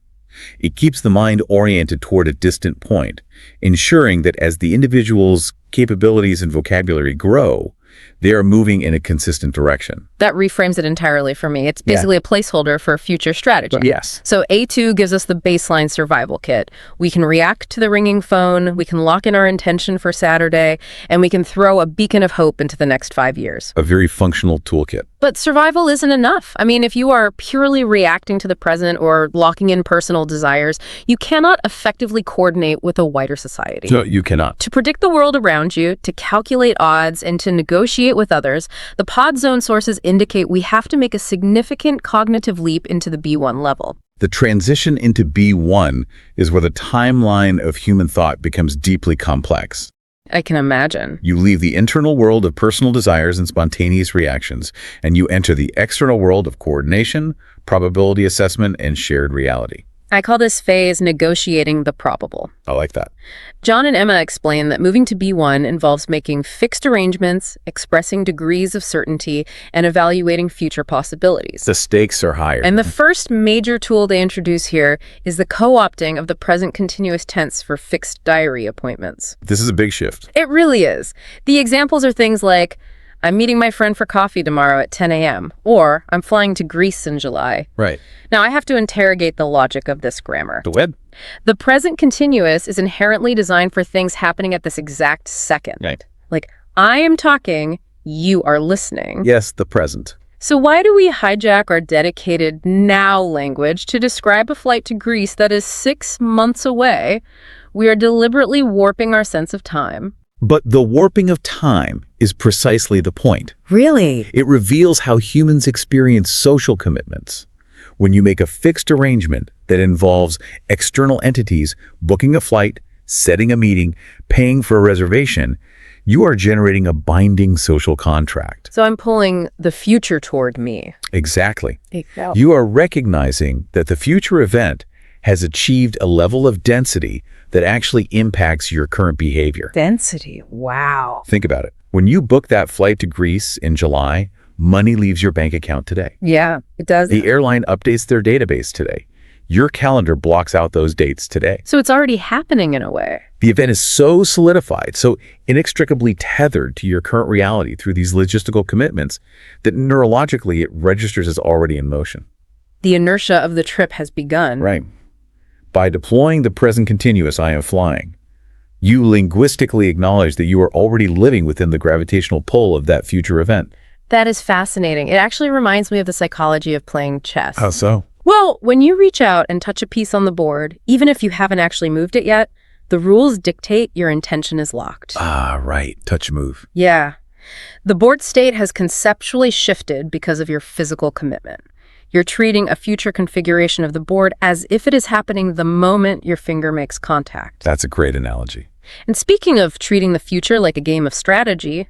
It keeps the mind oriented toward a distant point, ensuring that as the individual's capabilities and vocabulary grow, they are moving in a consistent direction. That reframes it entirely for me. It's basically a placeholder for future strategy. Yes. So A2 gives us the baseline survival kit. We can react to the ringing phone, we can lock in our intention for Saturday, and we can throw a beacon of hope into the next 5 years. A very functional toolkit. But survival isn't enough. I mean, if you are purely reacting to the present or locking in personal desires, you cannot effectively coordinate with a wider society. No, you cannot. To predict the world around you, to calculate odds, and to negotiate with others, the pod zone sources indicate we have to make a significant cognitive leap into the B1 level. The transition into B1 is where the timeline of human thought becomes deeply complex. I can imagine. You leave the internal world of personal desires and spontaneous reactions, and you enter the external world of coordination, probability assessment, and shared reality. I call this phase negotiating the probable. I like that. John and Emma explain that moving to B1 involves making fixed arrangements, expressing degrees of certainty, and evaluating future possibilities. The stakes are higher. And the first major tool they introduce here is the co-opting of the present continuous tense for fixed diary appointments. This is a big shift. It really is. The examples are things like, I'm meeting my friend for coffee tomorrow at 10 a.m., or I'm flying to Greece in July. Right. Now, I have to interrogate the logic of this grammar. The web? The present continuous is inherently designed for things happening at this exact second. Right. Like, I am talking, you are listening. Yes, the present. So why do we hijack our dedicated now language to describe a flight to Greece that is 6 months away? We are deliberately warping our sense of time. But the warping of time is precisely the point. Really? It reveals how humans experience social commitments. When you make a fixed arrangement that involves external entities booking a flight, setting a meeting, paying for a reservation, you are generating a binding social contract. So I'm pulling the future toward me. Exactly. Exactly. You are recognizing that the future event has achieved a level of density that actually impacts your current behavior. Density. Wow. Think about it. When you book that flight to Greece in July, money leaves your bank account today. Yeah, it does. The airline updates their database today. Your calendar blocks out those dates today. So it's already happening in a way. The event is so solidified, so inextricably tethered to your current reality through these logistical commitments that neurologically it registers as already in motion. The inertia of the trip has begun. Right. By deploying the present continuous I am flying, you linguistically acknowledge that you are already living within the gravitational pull of that future event. That is fascinating. It actually reminds me of the psychology of playing chess. How so? Well, when you reach out and touch a piece on the board, even if you haven't actually moved it yet, the rules dictate your intention is locked. Ah, right. Touch move. Yeah. The board state has conceptually shifted because of your physical commitment. You're treating a future configuration of the board as if it is happening the moment your finger makes contact. That's a great analogy. And speaking of treating the future like a game of strategy,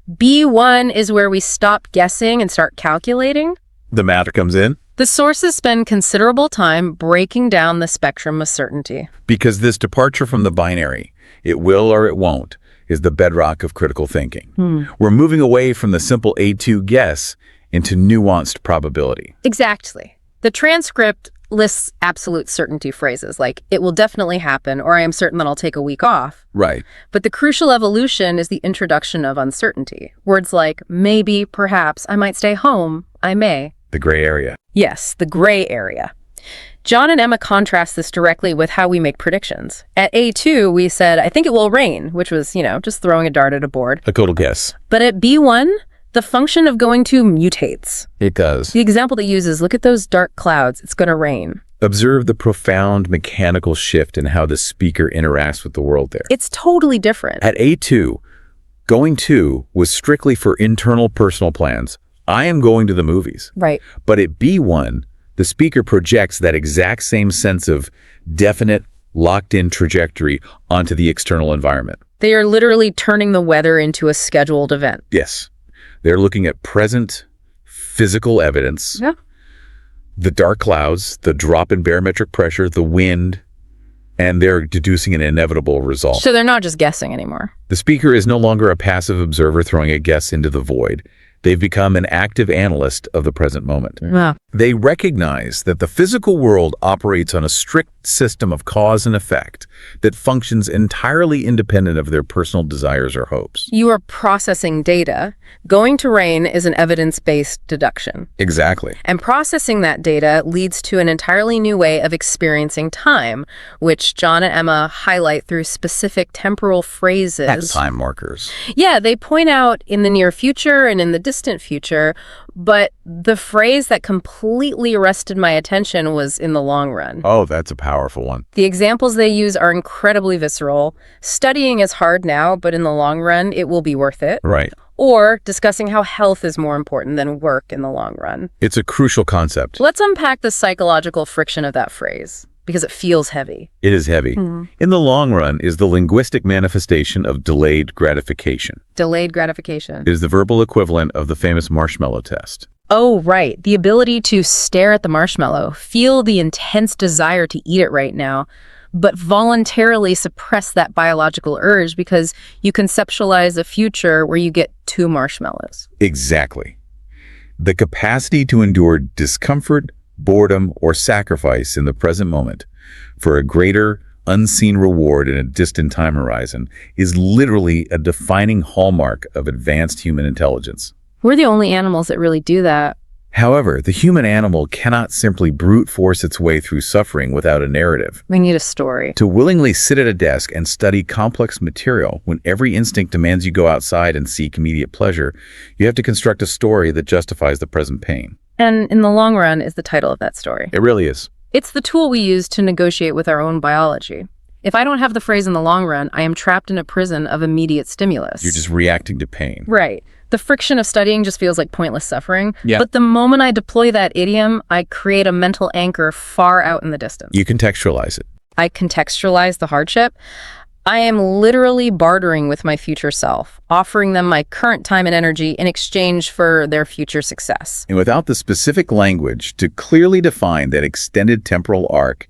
B1 is where we stop guessing and start calculating. The matter comes in? The sources spend considerable time breaking down the spectrum of certainty. Because this departure from the binary, it will or it won't, is the bedrock of critical thinking. We're moving away from the simple A2 guess into nuanced probability. Exactly. The transcript lists absolute certainty phrases like, it will definitely happen, or I am certain that I'll take a week off. Right. But the crucial evolution is the introduction of uncertainty. Words like, maybe, perhaps, I might stay home, I may. The gray area. Yes, the gray area. John and Emma contrast this directly with how we make predictions. At A2, we said, I think it will rain, which was, just throwing a dart at a board. A total guess. But at B1, the function of going to mutates. It does. The example they use is, look at those dark clouds, it's going to rain. Observe the profound mechanical shift in how the speaker interacts with the world there. It's totally different. At A2, going to was strictly for internal personal plans. I am going to the movies. Right. But at B1, the speaker projects that exact same sense of definite, locked-in trajectory onto the external environment. They are literally turning the weather into a scheduled event. Yes. They're looking at present physical evidence. Yeah. The dark clouds, the drop in barometric pressure, the wind, and they're deducing an inevitable result. So they're not just guessing anymore. The speaker is no longer a passive observer throwing a guess into the void. They've become an active analyst of the present moment. Wow. They recognize that the physical world operates on a strict system of cause and effect that functions entirely independent of their personal desires or hopes. You are processing data. Going to rain is an evidence-based deduction. Exactly. And processing that data leads to an entirely new way of experiencing time, which John and Emma highlight through specific temporal phrases. Time markers. Yeah, they point out in the near future and in the distant future, but the phrase that completely arrested my attention was in the long run. Oh, that's a powerful one. The examples they use are incredibly visceral. Studying is hard now, but in the long run, it will be worth it. Right. Or discussing how health is more important than work in the long run. It's a crucial concept. Let's unpack the psychological friction of that phrase, because it feels heavy. It is heavy. In the long run is the linguistic manifestation of delayed gratification. Delayed gratification. It is the verbal equivalent of the famous marshmallow test. Oh, right. The ability to stare at the marshmallow, feel the intense desire to eat it right now, but voluntarily suppress that biological urge because you conceptualize a future where you get 2 marshmallows. Exactly. The capacity to endure discomfort, boredom, or sacrifice in the present moment for a greater, unseen reward in a distant time horizon is literally a defining hallmark of advanced human intelligence. We're the only animals that really do that. However, the human animal cannot simply brute force its way through suffering without a narrative. We need a story. To willingly sit at a desk and study complex material when every instinct demands you go outside and seek immediate pleasure, you have to construct a story that justifies the present pain. And in the long run is the title of that story. It really is. It's the tool we use to negotiate with our own biology. If I don't have the phrase in the long run, I am trapped in a prison of immediate stimulus. You're just reacting to pain. Right. The friction of studying just feels like pointless suffering. Yeah. But the moment I deploy that idiom, I create a mental anchor far out in the distance. You contextualize it. I contextualize the hardship. I am literally bartering with my future self, offering them my current time and energy in exchange for their future success. And without the specific language to clearly define that extended temporal arc,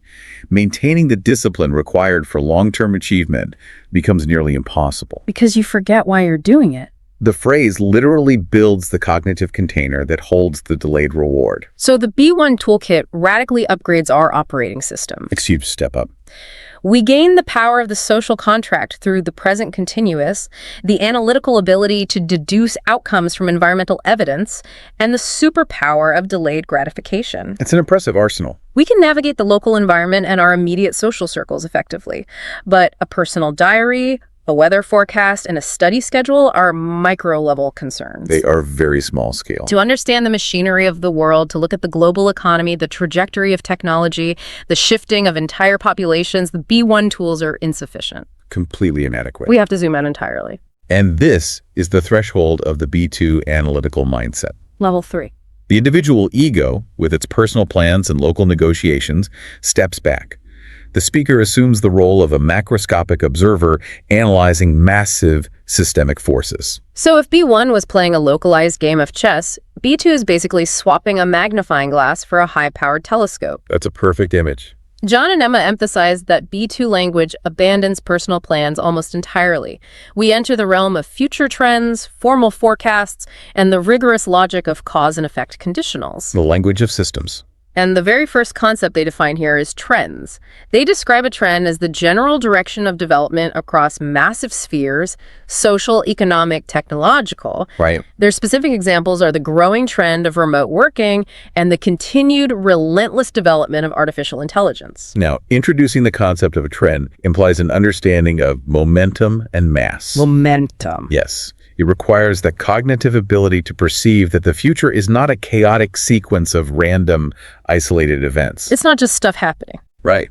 maintaining the discipline required for long-term achievement becomes nearly impossible. Because you forget why you're doing it. The phrase literally builds the cognitive container that holds the delayed reward. So the B1 toolkit radically upgrades our operating system. Excuse step up. We gain the power of the social contract through the present continuous, the analytical ability to deduce outcomes from environmental evidence, and the superpower of delayed gratification. It's an impressive arsenal. We can navigate the local environment and our immediate social circles effectively, but a personal diary, a weather forecast, and a study schedule are micro-level concerns. They are very small scale. To understand the machinery of the world, to look at the global economy, the trajectory of technology, the shifting of entire populations, the B1 tools are insufficient. Completely inadequate. We have to zoom out entirely. And this is the threshold of the B2 analytical mindset. Level 3. The individual ego, with its personal plans and local negotiations, steps back. The speaker assumes the role of a macroscopic observer analyzing massive systemic forces. So if B1 was playing a localized game of chess, B2 is basically swapping a magnifying glass for a high-powered telescope. That's a perfect image. John and Emma emphasized that B2 language abandons personal plans almost entirely. We enter the realm of future trends, formal forecasts, and the rigorous logic of cause and effect conditionals. The language of systems. And the very first concept they define here is trends. They describe a trend as the general direction of development across massive spheres, social, economic, technological. Right. Their specific examples are the growing trend of remote working and the continued relentless development of artificial intelligence. Now, introducing the concept of a trend implies an understanding of momentum and mass. Momentum. Yes. It requires the cognitive ability to perceive that the future is not a chaotic sequence of random, isolated events. It's not just stuff happening. Right.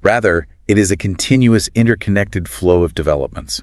Rather, it is a continuous, interconnected flow of developments.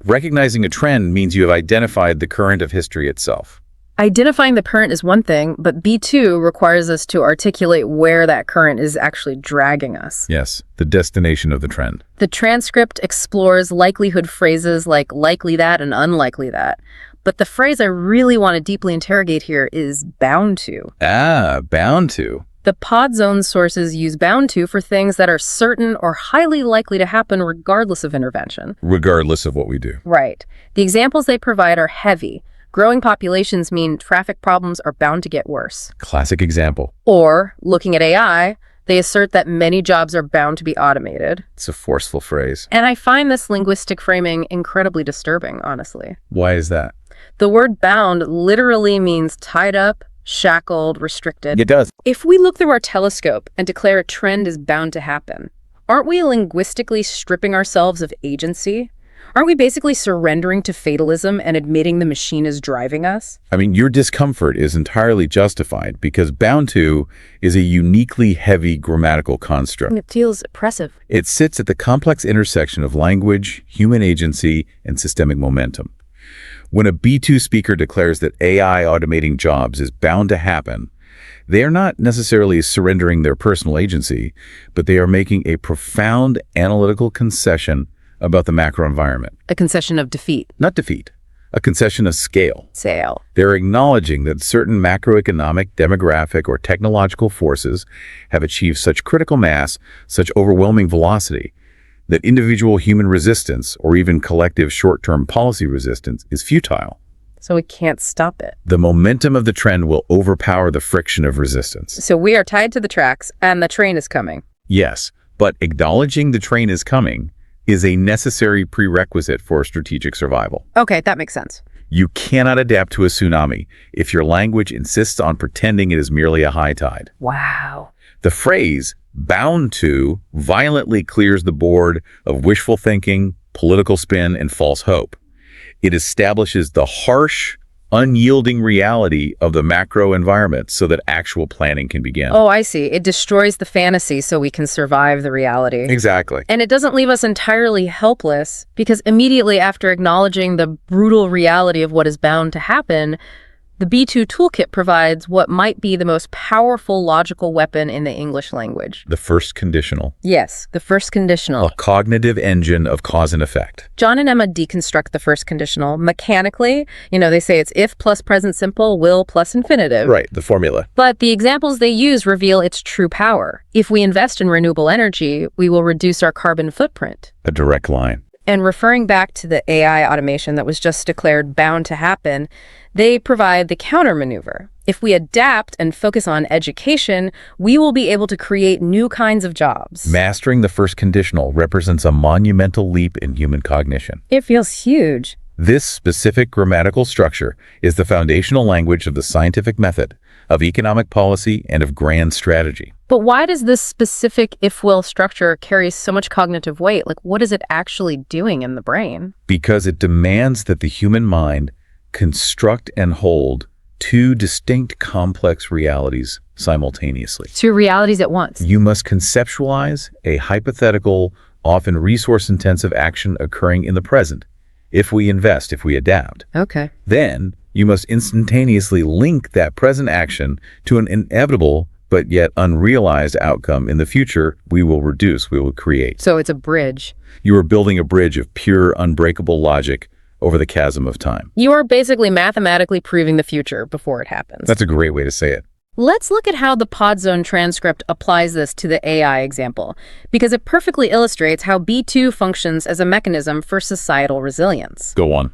Recognizing a trend means you have identified the current of history itself. Identifying the current is one thing, but B2 requires us to articulate where that current is actually dragging us. Yes, the destination of the trend. The transcript explores likelihood phrases like likely that and unlikely that. But the phrase I really want to deeply interrogate here is bound to. Ah, bound to. The pod zone sources use bound to for things that are certain or highly likely to happen regardless of intervention. Regardless of what we do. Right. The examples they provide are heavy. Growing populations mean traffic problems are bound to get worse. Classic example. Or, looking at AI, they assert that many jobs are bound to be automated. It's a forceful phrase. And I find this linguistic framing incredibly disturbing, honestly. Why is that? The word bound literally means tied up, shackled, restricted. It does. If we look through our telescope and declare a trend is bound to happen, aren't we linguistically stripping ourselves of agency? Aren't we basically surrendering to fatalism and admitting the machine is driving us? I mean, your discomfort is entirely justified because bound to is a uniquely heavy grammatical construct. It feels oppressive. It sits at the complex intersection of language, human agency, and systemic momentum. When a B2 speaker declares that AI automating jobs is bound to happen, they are not necessarily surrendering their personal agency, but they are making a profound analytical concession about the macro environment. A concession of defeat. Not defeat, a concession of scale. Sale. They're acknowledging that certain macroeconomic, demographic, or technological forces have achieved such critical mass, such overwhelming velocity, that individual human resistance, or even collective short-term policy resistance, is futile. So we can't stop it. The momentum of the trend will overpower the friction of resistance. So we are tied to the tracks, and the train is coming. Yes, but acknowledging the train is coming is a necessary prerequisite for strategic survival. Okay, that makes sense. You cannot adapt to a tsunami if your language insists on pretending it is merely a high tide. Wow. The phrase bound to violently clears the board of wishful thinking, political spin, and false hope. It establishes the harsh, unyielding reality of the macro environment so that actual planning can begin. Oh, I see. It destroys the fantasy so we can survive the reality. Exactly. And it doesn't leave us entirely helpless, because immediately after acknowledging the brutal reality of what is bound to happen, the B2 toolkit provides what might be the most powerful logical weapon in the English language. The first conditional. Yes, the first conditional. A cognitive engine of cause and effect. John and Emma deconstruct the first conditional mechanically. They say it's if plus present simple, will plus infinitive. Right, the formula. But the examples they use reveal its true power. If we invest in renewable energy, we will reduce our carbon footprint. A direct line. And referring back to the AI automation that was just declared bound to happen, they provide the countermaneuver. If we adapt and focus on education, we will be able to create new kinds of jobs. Mastering the first conditional represents a monumental leap in human cognition. It feels huge. This specific grammatical structure is the foundational language of the scientific method, of economic policy, and of grand strategy. But why does this specific if-will structure carry so much cognitive weight? Like, what is it actually doing in the brain? Because it demands that the human mind construct and hold two distinct complex realities simultaneously. Two realities at once. You must conceptualize a hypothetical, often resource-intensive action occurring in the present. If we invest, if we adapt. Okay. Then you must instantaneously link that present action to an inevitable but yet unrealized outcome in the future we will create. So it's a bridge. You are building a bridge of pure, unbreakable logic over the chasm of time. You are basically mathematically proving the future before it happens. That's a great way to say it. Let's look at how the Podzone transcript applies this to the AI example, because it perfectly illustrates how B2 functions as a mechanism for societal resilience. Go on.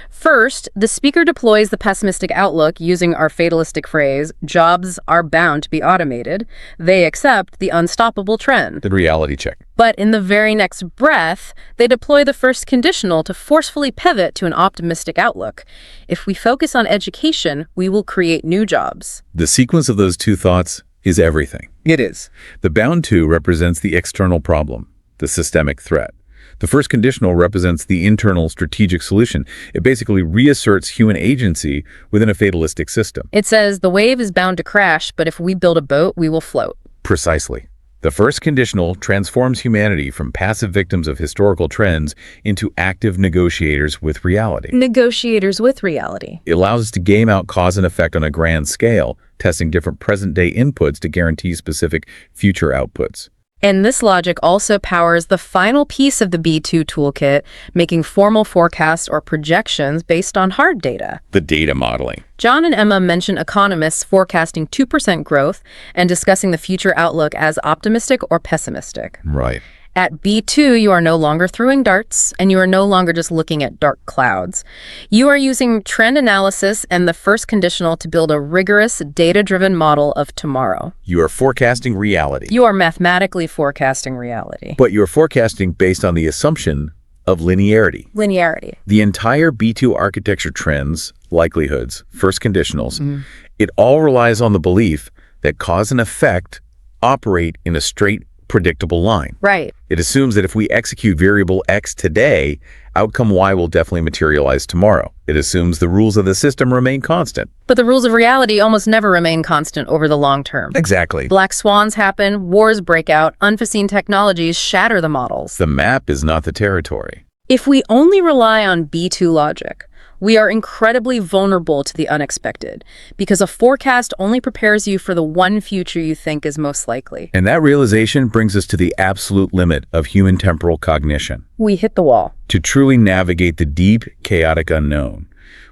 First, the speaker deploys the pessimistic outlook using our fatalistic phrase, jobs are bound to be automated. They accept the unstoppable trend. The reality check. But in the very next breath, they deploy the first conditional to forcefully pivot to an optimistic outlook. If we focus on education, we will create new jobs. The sequence of those two thoughts is everything. It is. The bound to represents the external problem, the systemic threat. The first conditional represents the internal strategic solution. It basically reasserts human agency within a fatalistic system. It says the wave is bound to crash, but if we build a boat, we will float. Precisely. The first conditional transforms humanity from passive victims of historical trends into active negotiators with reality. Negotiators with reality. It allows us to game out cause and effect on a grand scale, testing different present-day inputs to guarantee specific future outputs. And this logic also powers the final piece of the B2 toolkit, making formal forecasts or projections based on hard data. The data modeling. John and Emma mention economists forecasting 2% growth and discussing the future outlook as optimistic or pessimistic. Right. At B2, you are no longer throwing darts, and you are no longer just looking at dark clouds. You are using trend analysis and the first conditional to build a rigorous, data-driven model of tomorrow. You are forecasting reality. You are mathematically forecasting reality. But you're forecasting based on the assumption of linearity. Linearity. The entire B2 architecture trends, likelihoods, first conditionals, it all relies on the belief that cause and effect operate in a straight, predictable line. Right. It assumes that if we execute variable X today, outcome Y will definitely materialize tomorrow. It assumes the rules of the system remain constant. But the rules of reality almost never remain constant over the long term. Exactly. Black swans happen, wars break out, unforeseen technologies shatter the models. The map is not the territory. If we only rely on B2 logic, we are incredibly vulnerable to the unexpected, because a forecast only prepares you for the one future you think is most likely. And that realization brings us to the absolute limit of human temporal cognition. We hit the wall. To truly navigate the deep, chaotic unknown,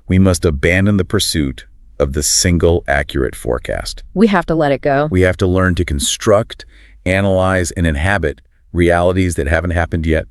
we must abandon the pursuit of the single accurate forecast. We have to let it go. We have to learn to construct, analyze, and inhabit realities that haven't happened yet,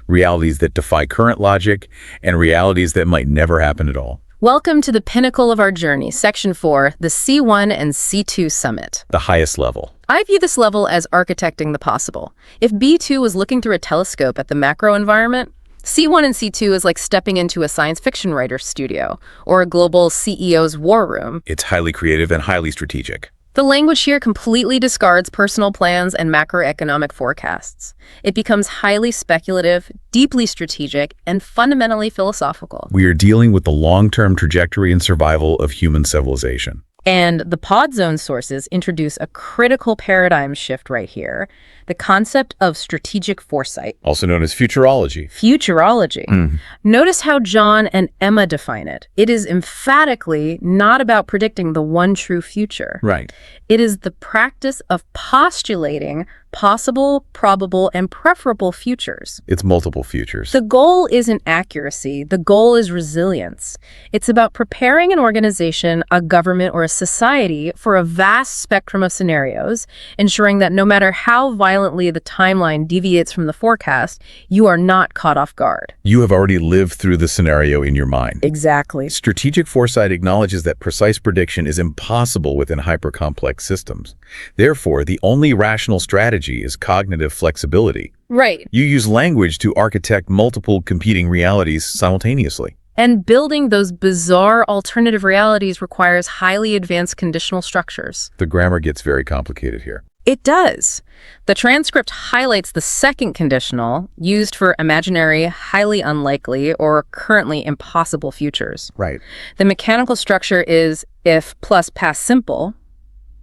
realities that defy current logic, and realities that might never happen at all. Welcome to the pinnacle of our journey, Section 4, the C1 and C2 Summit. The highest level. I view this level as architecting the possible. If B2 was looking through a telescope at the macro environment, C1 and C2 is like stepping into a science fiction writer's studio or a global CEO's war room. It's highly creative and highly strategic. The language here completely discards personal plans and macroeconomic forecasts. It becomes highly speculative, deeply strategic, and fundamentally philosophical. We are dealing with the long-term trajectory and survival of human civilization. And the pod zone sources introduce a critical paradigm shift right here, the concept of strategic foresight. Also known as futurology. Futurology. Notice how John and Emma define it. It is emphatically not about predicting the one true future. Right. It is the practice of postulating possible, probable, and preferable futures. It's multiple futures. The goal isn't accuracy. The goal is resilience. It's about preparing an organization, a government, or a society for a vast spectrum of scenarios, ensuring that no matter how violently the timeline deviates from the forecast, you are not caught off guard. You have already lived through the scenario in your mind. Exactly. Strategic foresight acknowledges that precise prediction is impossible within hyper-complex systems. Therefore, the only rational strategy is cognitive flexibility. Right. You use language to architect multiple competing realities simultaneously. And building those bizarre alternative realities requires highly advanced conditional structures. The grammar gets very complicated here. It does. The transcript highlights the second conditional, used for imaginary, highly unlikely, or currently impossible futures. Right. The mechanical structure is if plus past simple,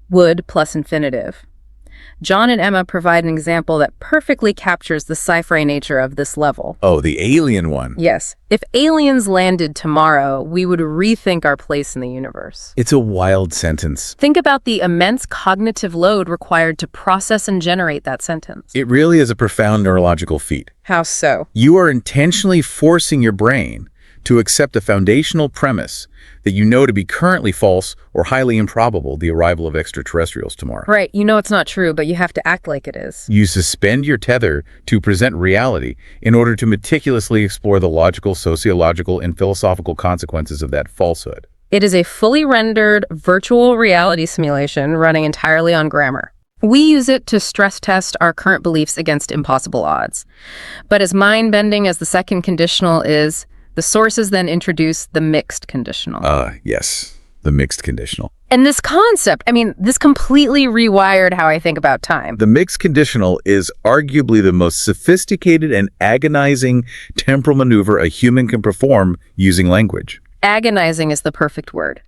would plus infinitive. John and Emma provide an example that perfectly captures the sci-fi nature of this level. Oh, the alien one. Yes. If aliens landed tomorrow, we would rethink our place in the universe. It's a wild sentence. Think about the immense cognitive load required to process and generate that sentence. It really is a profound neurological feat. How so? You are intentionally forcing your brain to accept a foundational premise that you know to be currently false or highly improbable, the arrival of extraterrestrials tomorrow. Right, you know it's not true, but you have to act like it is. You suspend your tether to present reality in order to meticulously explore the logical, sociological, and philosophical consequences of that falsehood. It is a fully rendered virtual reality simulation running entirely on grammar. We use it to stress test our current beliefs against impossible odds. But as mind-bending as the second conditional is, the sources then introduce the mixed conditional. Yes, the mixed conditional. And this concept, this completely rewired how I think about time. The mixed conditional is arguably the most sophisticated and agonizing temporal maneuver a human can perform using language. Agonizing is the perfect word.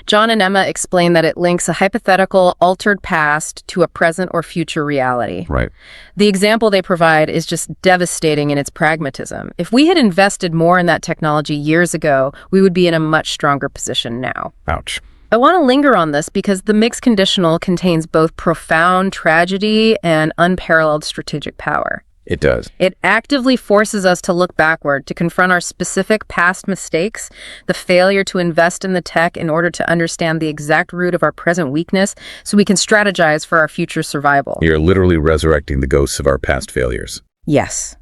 John and Emma explain that it links a hypothetical, altered past to a present or future reality. Right. The example they provide is just devastating in its pragmatism. If we had invested more in that technology years ago, we would be in a much stronger position now. Ouch. I want to linger on this because the mixed conditional contains both profound tragedy and unparalleled strategic power. It does. It actively forces us to look backward, to confront our specific past mistakes, the failure to invest in the tech in order to understand the exact root of our present weakness so we can strategize for our future survival. You're literally resurrecting the ghosts of our past failures. Yes.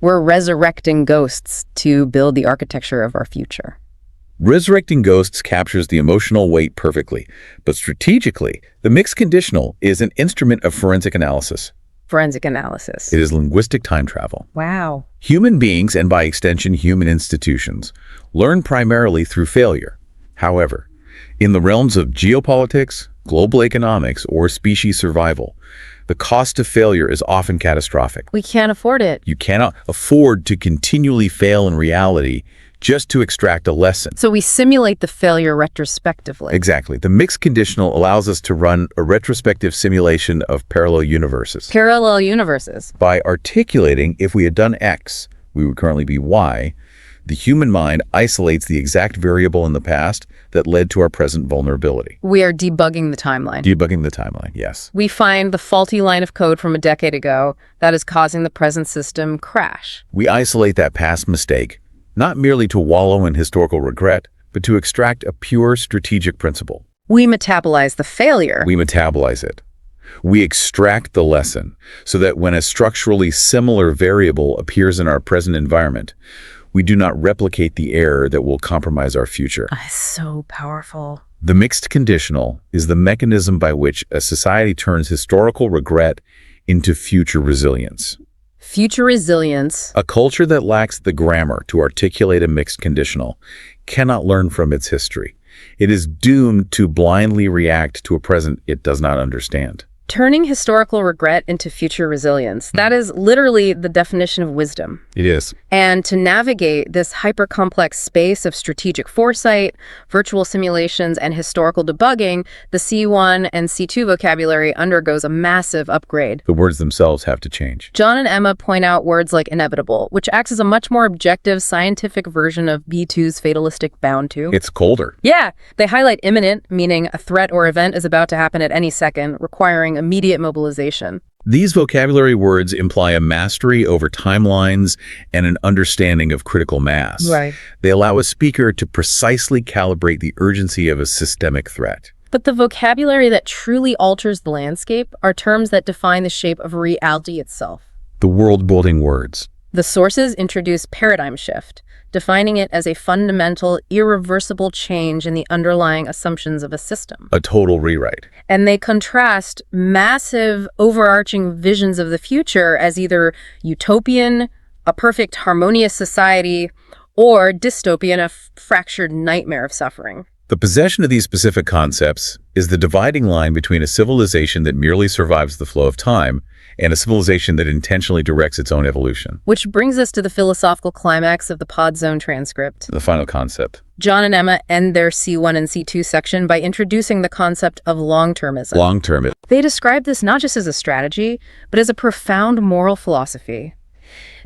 We're resurrecting ghosts to build the architecture of our future. Resurrecting ghosts captures the emotional weight perfectly, but strategically, the mixed conditional is an instrument of forensic analysis. Forensic analysis. It is linguistic time travel. Wow. Human beings, and by extension human institutions, learn primarily through failure. However, in the realms of geopolitics, global economics, or species survival, the cost of failure is often catastrophic. We can't afford it. You cannot afford to continually fail in reality just to extract a lesson. So we simulate the failure retrospectively. Exactly. The mixed conditional allows us to run a retrospective simulation of parallel universes. Parallel universes. By articulating if we had done X, we would currently be Y, the human mind isolates the exact variable in the past that led to our present vulnerability. We are debugging the timeline. Debugging the timeline, yes. We find the faulty line of code from a decade ago that is causing the present system crash. We isolate that past mistake, not merely to wallow in historical regret, but to extract a pure strategic principle. We metabolize the failure. We metabolize it. We extract the lesson so that when a structurally similar variable appears in our present environment, we do not replicate the error that will compromise our future. So powerful. The mixed conditional is the mechanism by which a society turns historical regret into future resilience. Future resilience. A culture that lacks the grammar to articulate a mixed conditional cannot learn from its history. It is doomed to blindly react to a present it does not understand. Turning historical regret into future resilience. That is literally the definition of wisdom. It is. And to navigate this hyper-complex space of strategic foresight, virtual simulations, and historical debugging, the C1 and C2 vocabulary undergoes a massive upgrade. The words themselves have to change. John and Emma point out words like inevitable, which acts as a much more objective, scientific version of B2's fatalistic bound to. It's colder. Yeah, they highlight imminent, meaning a threat or event is about to happen at any second, requiring immediate mobilization. These vocabulary words imply a mastery over timelines and an understanding of critical mass. Right. They allow a speaker to precisely calibrate the urgency of a systemic threat. But the vocabulary that truly alters the landscape are terms that define the shape of reality itself. The world-building words. The sources introduce paradigm shift, defining it as a fundamental, irreversible change in the underlying assumptions of a system. A total rewrite. And they contrast massive, overarching visions of the future as either utopian, a perfect, harmonious society, or dystopian, a fractured nightmare of suffering. The possession of these specific concepts is the dividing line between a civilization that merely survives the flow of time and a civilization that intentionally directs its own evolution. Which brings us to the philosophical climax of the Pod Zone transcript. The final concept. John and Emma end their C1 and C2 section by introducing the concept of long-termism. Long-term. They describe this not just as a strategy, but as a profound moral philosophy.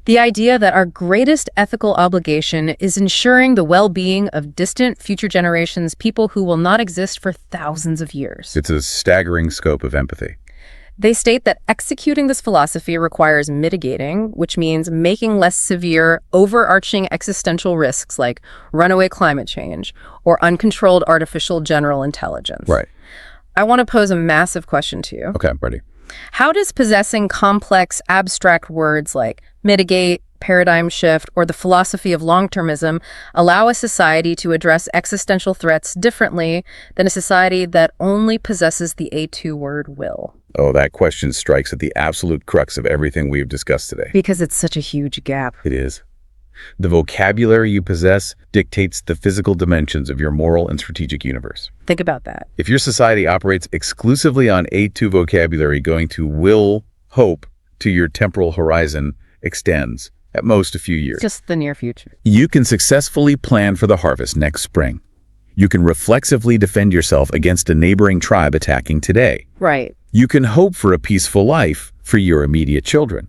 The idea that our greatest ethical obligation is ensuring the well-being of distant future generations, people who will not exist for thousands of years. It's a staggering scope of empathy. They state that executing this philosophy requires mitigating, which means making less severe, overarching existential risks like runaway climate change or uncontrolled artificial general intelligence. Right. I want to pose a massive question to you. Okay, I'm ready. How does possessing complex, abstract words like mitigate, paradigm shift, or the philosophy of long-termism allow a society to address existential threats differently than a society that only possesses the A2 word will? Oh, that question strikes at the absolute crux of everything we've discussed today. Because it's such a huge gap. It is. The vocabulary you possess dictates the physical dimensions of your moral and strategic universe. Think about that. If your society operates exclusively on A2 vocabulary, going to will, hope to your temporal horizon extends at most a few years. Just the near future. You can successfully plan for the harvest next spring. You can reflexively defend yourself against a neighboring tribe attacking today. Right. You can hope for a peaceful life for your immediate children.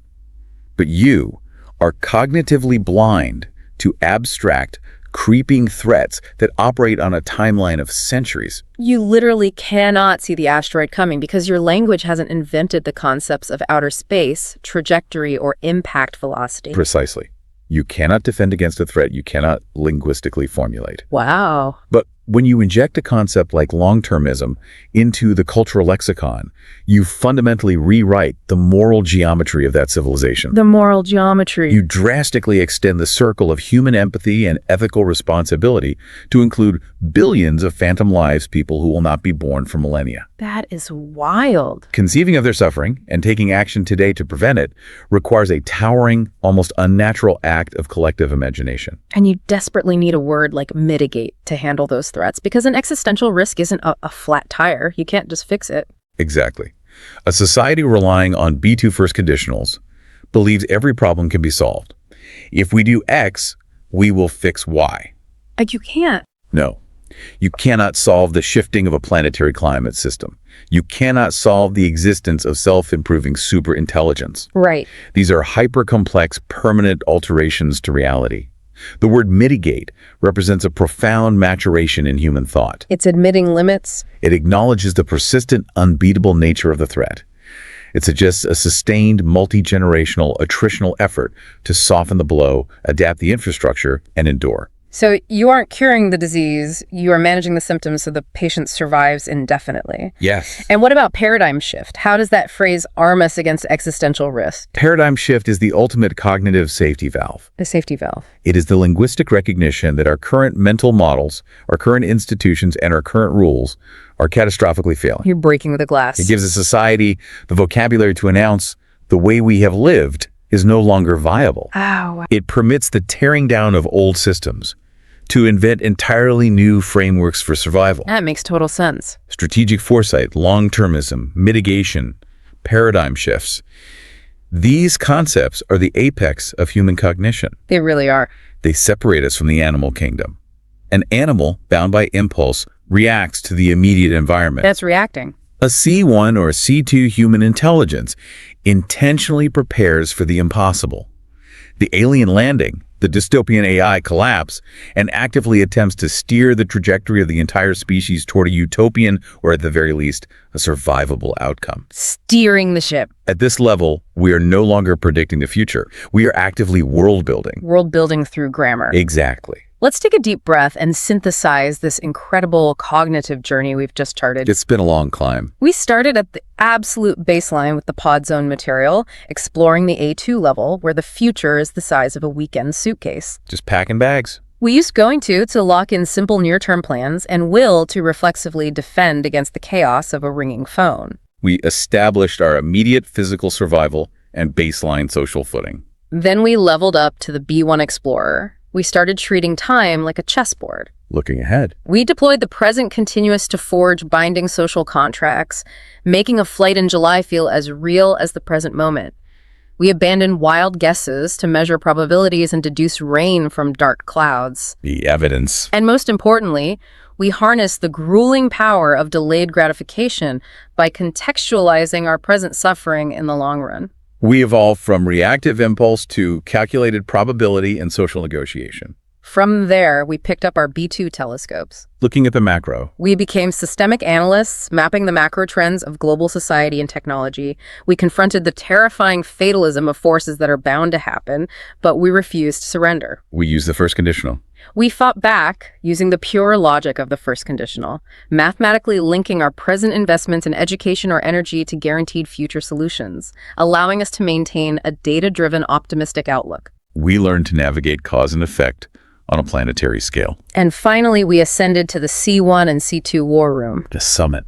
But you are cognitively blind to abstract, creeping threats that operate on a timeline of centuries. You literally cannot see the asteroid coming because your language hasn't invented the concepts of outer space, trajectory, or impact velocity. Precisely. You cannot defend against a threat you cannot linguistically formulate. Wow. But when you inject a concept like long-termism into the cultural lexicon, you fundamentally rewrite the moral geometry of that civilization. The moral geometry. You drastically extend the circle of human empathy and ethical responsibility to include billions of phantom lives, people who will not be born for millennia. That is wild. Conceiving of their suffering and taking action today to prevent it requires a towering, almost unnatural act of collective imagination. And you desperately need a word like mitigate to handle those threats because an existential risk isn't a flat tire. You can't just fix it. Exactly. A society relying on B2 first conditionals believes every problem can be solved. If we do X, we will fix Y. You can't. No. You cannot solve the shifting of a planetary climate system. You cannot solve the existence of self-improving superintelligence. Right. These are hyper-complex, permanent alterations to reality. The word mitigate represents a profound maturation in human thought. It's admitting limits. It acknowledges the persistent, unbeatable nature of the threat. It suggests a sustained, multi-generational, attritional effort to soften the blow, adapt the infrastructure, and endure. So you aren't curing the disease, you are managing the symptoms so the patient survives indefinitely. Yes. And what about paradigm shift? How does that phrase arm us against existential risk? Paradigm shift is the ultimate cognitive safety valve. The safety valve. It is the linguistic recognition that our current mental models, our current institutions, and our current rules are catastrophically failing. You're breaking the glass. It gives a society the vocabulary to announce the way we have lived is no longer viable. Oh, wow. It permits the tearing down of old systems to invent entirely new frameworks for survival. That makes total sense. Strategic foresight, long-termism, mitigation, paradigm shifts. These concepts are the apex of human cognition. They really are. They separate us from the animal kingdom. An animal, bound by impulse, reacts to the immediate environment. That's reacting. A C1 or C2 human intelligence intentionally prepares for the impossible. The alien landing, the dystopian AI collapse, and actively attempts to steer the trajectory of the entire species toward a utopian, or at the very least, a survivable outcome. Steering the ship. At this level, we are no longer predicting the future. We are actively world building. World building through grammar. Exactly. Let's take a deep breath and synthesize this incredible cognitive journey we've just charted. It's been a long climb. We started at the absolute baseline with the pod zone material, exploring the A2 level, where the future is the size of a weekend suitcase. Just packing bags. We used going to lock in simple near-term plans and will to reflexively defend against the chaos of a ringing phone. We established our immediate physical survival and baseline social footing. Then we leveled up to the B1 Explorer. We started treating time like a chessboard. Looking ahead. We deployed the present continuous to forge binding social contracts, making a flight in July feel as real as the present moment. We abandoned wild guesses to measure probabilities and deduce rain from dark clouds. The evidence. And most importantly, we harnessed the grueling power of delayed gratification by contextualizing our present suffering in the long run. We evolved from reactive impulse to calculated probability and social negotiation. From there, we picked up our B2 telescopes. Looking at the macro. We became systemic analysts, mapping the macro trends of global society and technology. We confronted the terrifying fatalism of forces that are bound to happen, but we refused to surrender. We used the first conditional. We fought back using the pure logic of the first conditional, mathematically linking our present investments in education or energy to guaranteed future solutions, allowing us to maintain a data-driven, optimistic outlook. We learned to navigate cause and effect on a planetary scale. And finally, we ascended to the C1 and C2 war room. The summit.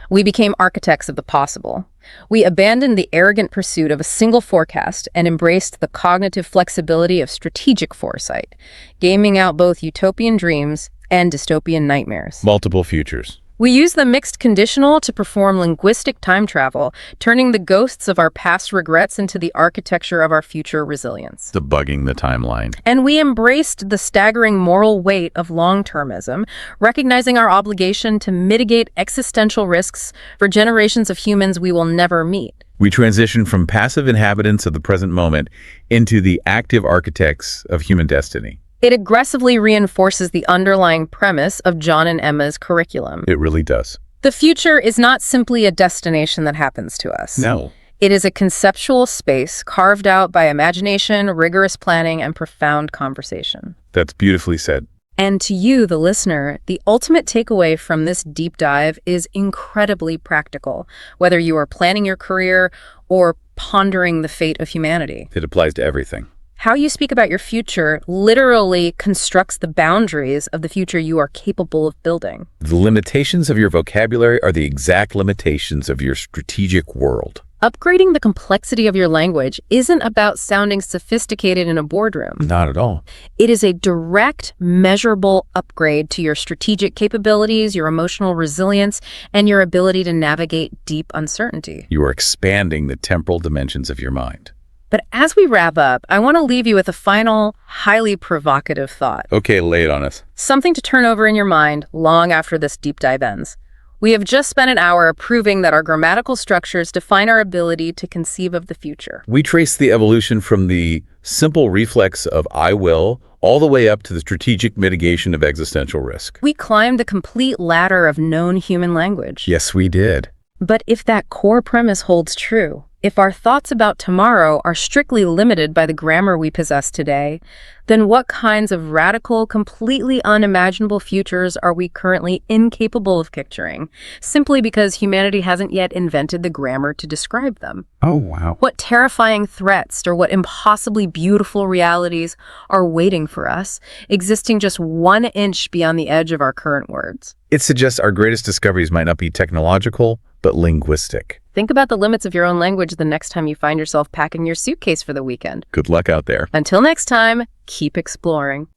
We became architects of the possible. We abandoned the arrogant pursuit of a single forecast and embraced the cognitive flexibility of strategic foresight, gaming out both utopian dreams and dystopian nightmares. Multiple futures. We use the mixed conditional to perform linguistic time travel, turning the ghosts of our past regrets into the architecture of our future resilience. Debugging the timeline. And we embraced the staggering moral weight of long-termism, recognizing our obligation to mitigate existential risks for generations of humans we will never meet. We transitioned from passive inhabitants of the present moment into the active architects of human destiny. It aggressively reinforces the underlying premise of John and Emma's curriculum. It really does. The future is not simply a destination that happens to us. No. It is a conceptual space carved out by imagination, rigorous planning, and profound conversation. That's beautifully said. And to you, the listener, the ultimate takeaway from this deep dive is incredibly practical, whether you are planning your career or pondering the fate of humanity. It applies to everything. How you speak about your future literally constructs the boundaries of the future you are capable of building. The limitations of your vocabulary are the exact limitations of your strategic world. Upgrading the complexity of your language isn't about sounding sophisticated in a boardroom. Not at all. It is a direct, measurable upgrade to your strategic capabilities, your emotional resilience, and your ability to navigate deep uncertainty. You are expanding the temporal dimensions of your mind. But as we wrap up, I want to leave you with a final, highly provocative thought. Okay, lay it on us. Something to turn over in your mind long after this deep dive ends. We have just spent an hour proving that our grammatical structures define our ability to conceive of the future. We trace the evolution from the simple reflex of I will all the way up to the strategic mitigation of existential risk. We climbed the complete ladder of known human language. Yes, we did. But if that core premise holds true, if our thoughts about tomorrow are strictly limited by the grammar we possess today, then what kinds of radical, completely unimaginable futures are we currently incapable of picturing, simply because humanity hasn't yet invented the grammar to describe them? Oh, wow. What terrifying threats or what impossibly beautiful realities are waiting for us, existing just 1 inch beyond the edge of our current words? It suggests our greatest discoveries might not be technological, but linguistic. Think about the limits of your own language the next time you find yourself packing your suitcase for the weekend. Good luck out there. Until next time, keep exploring.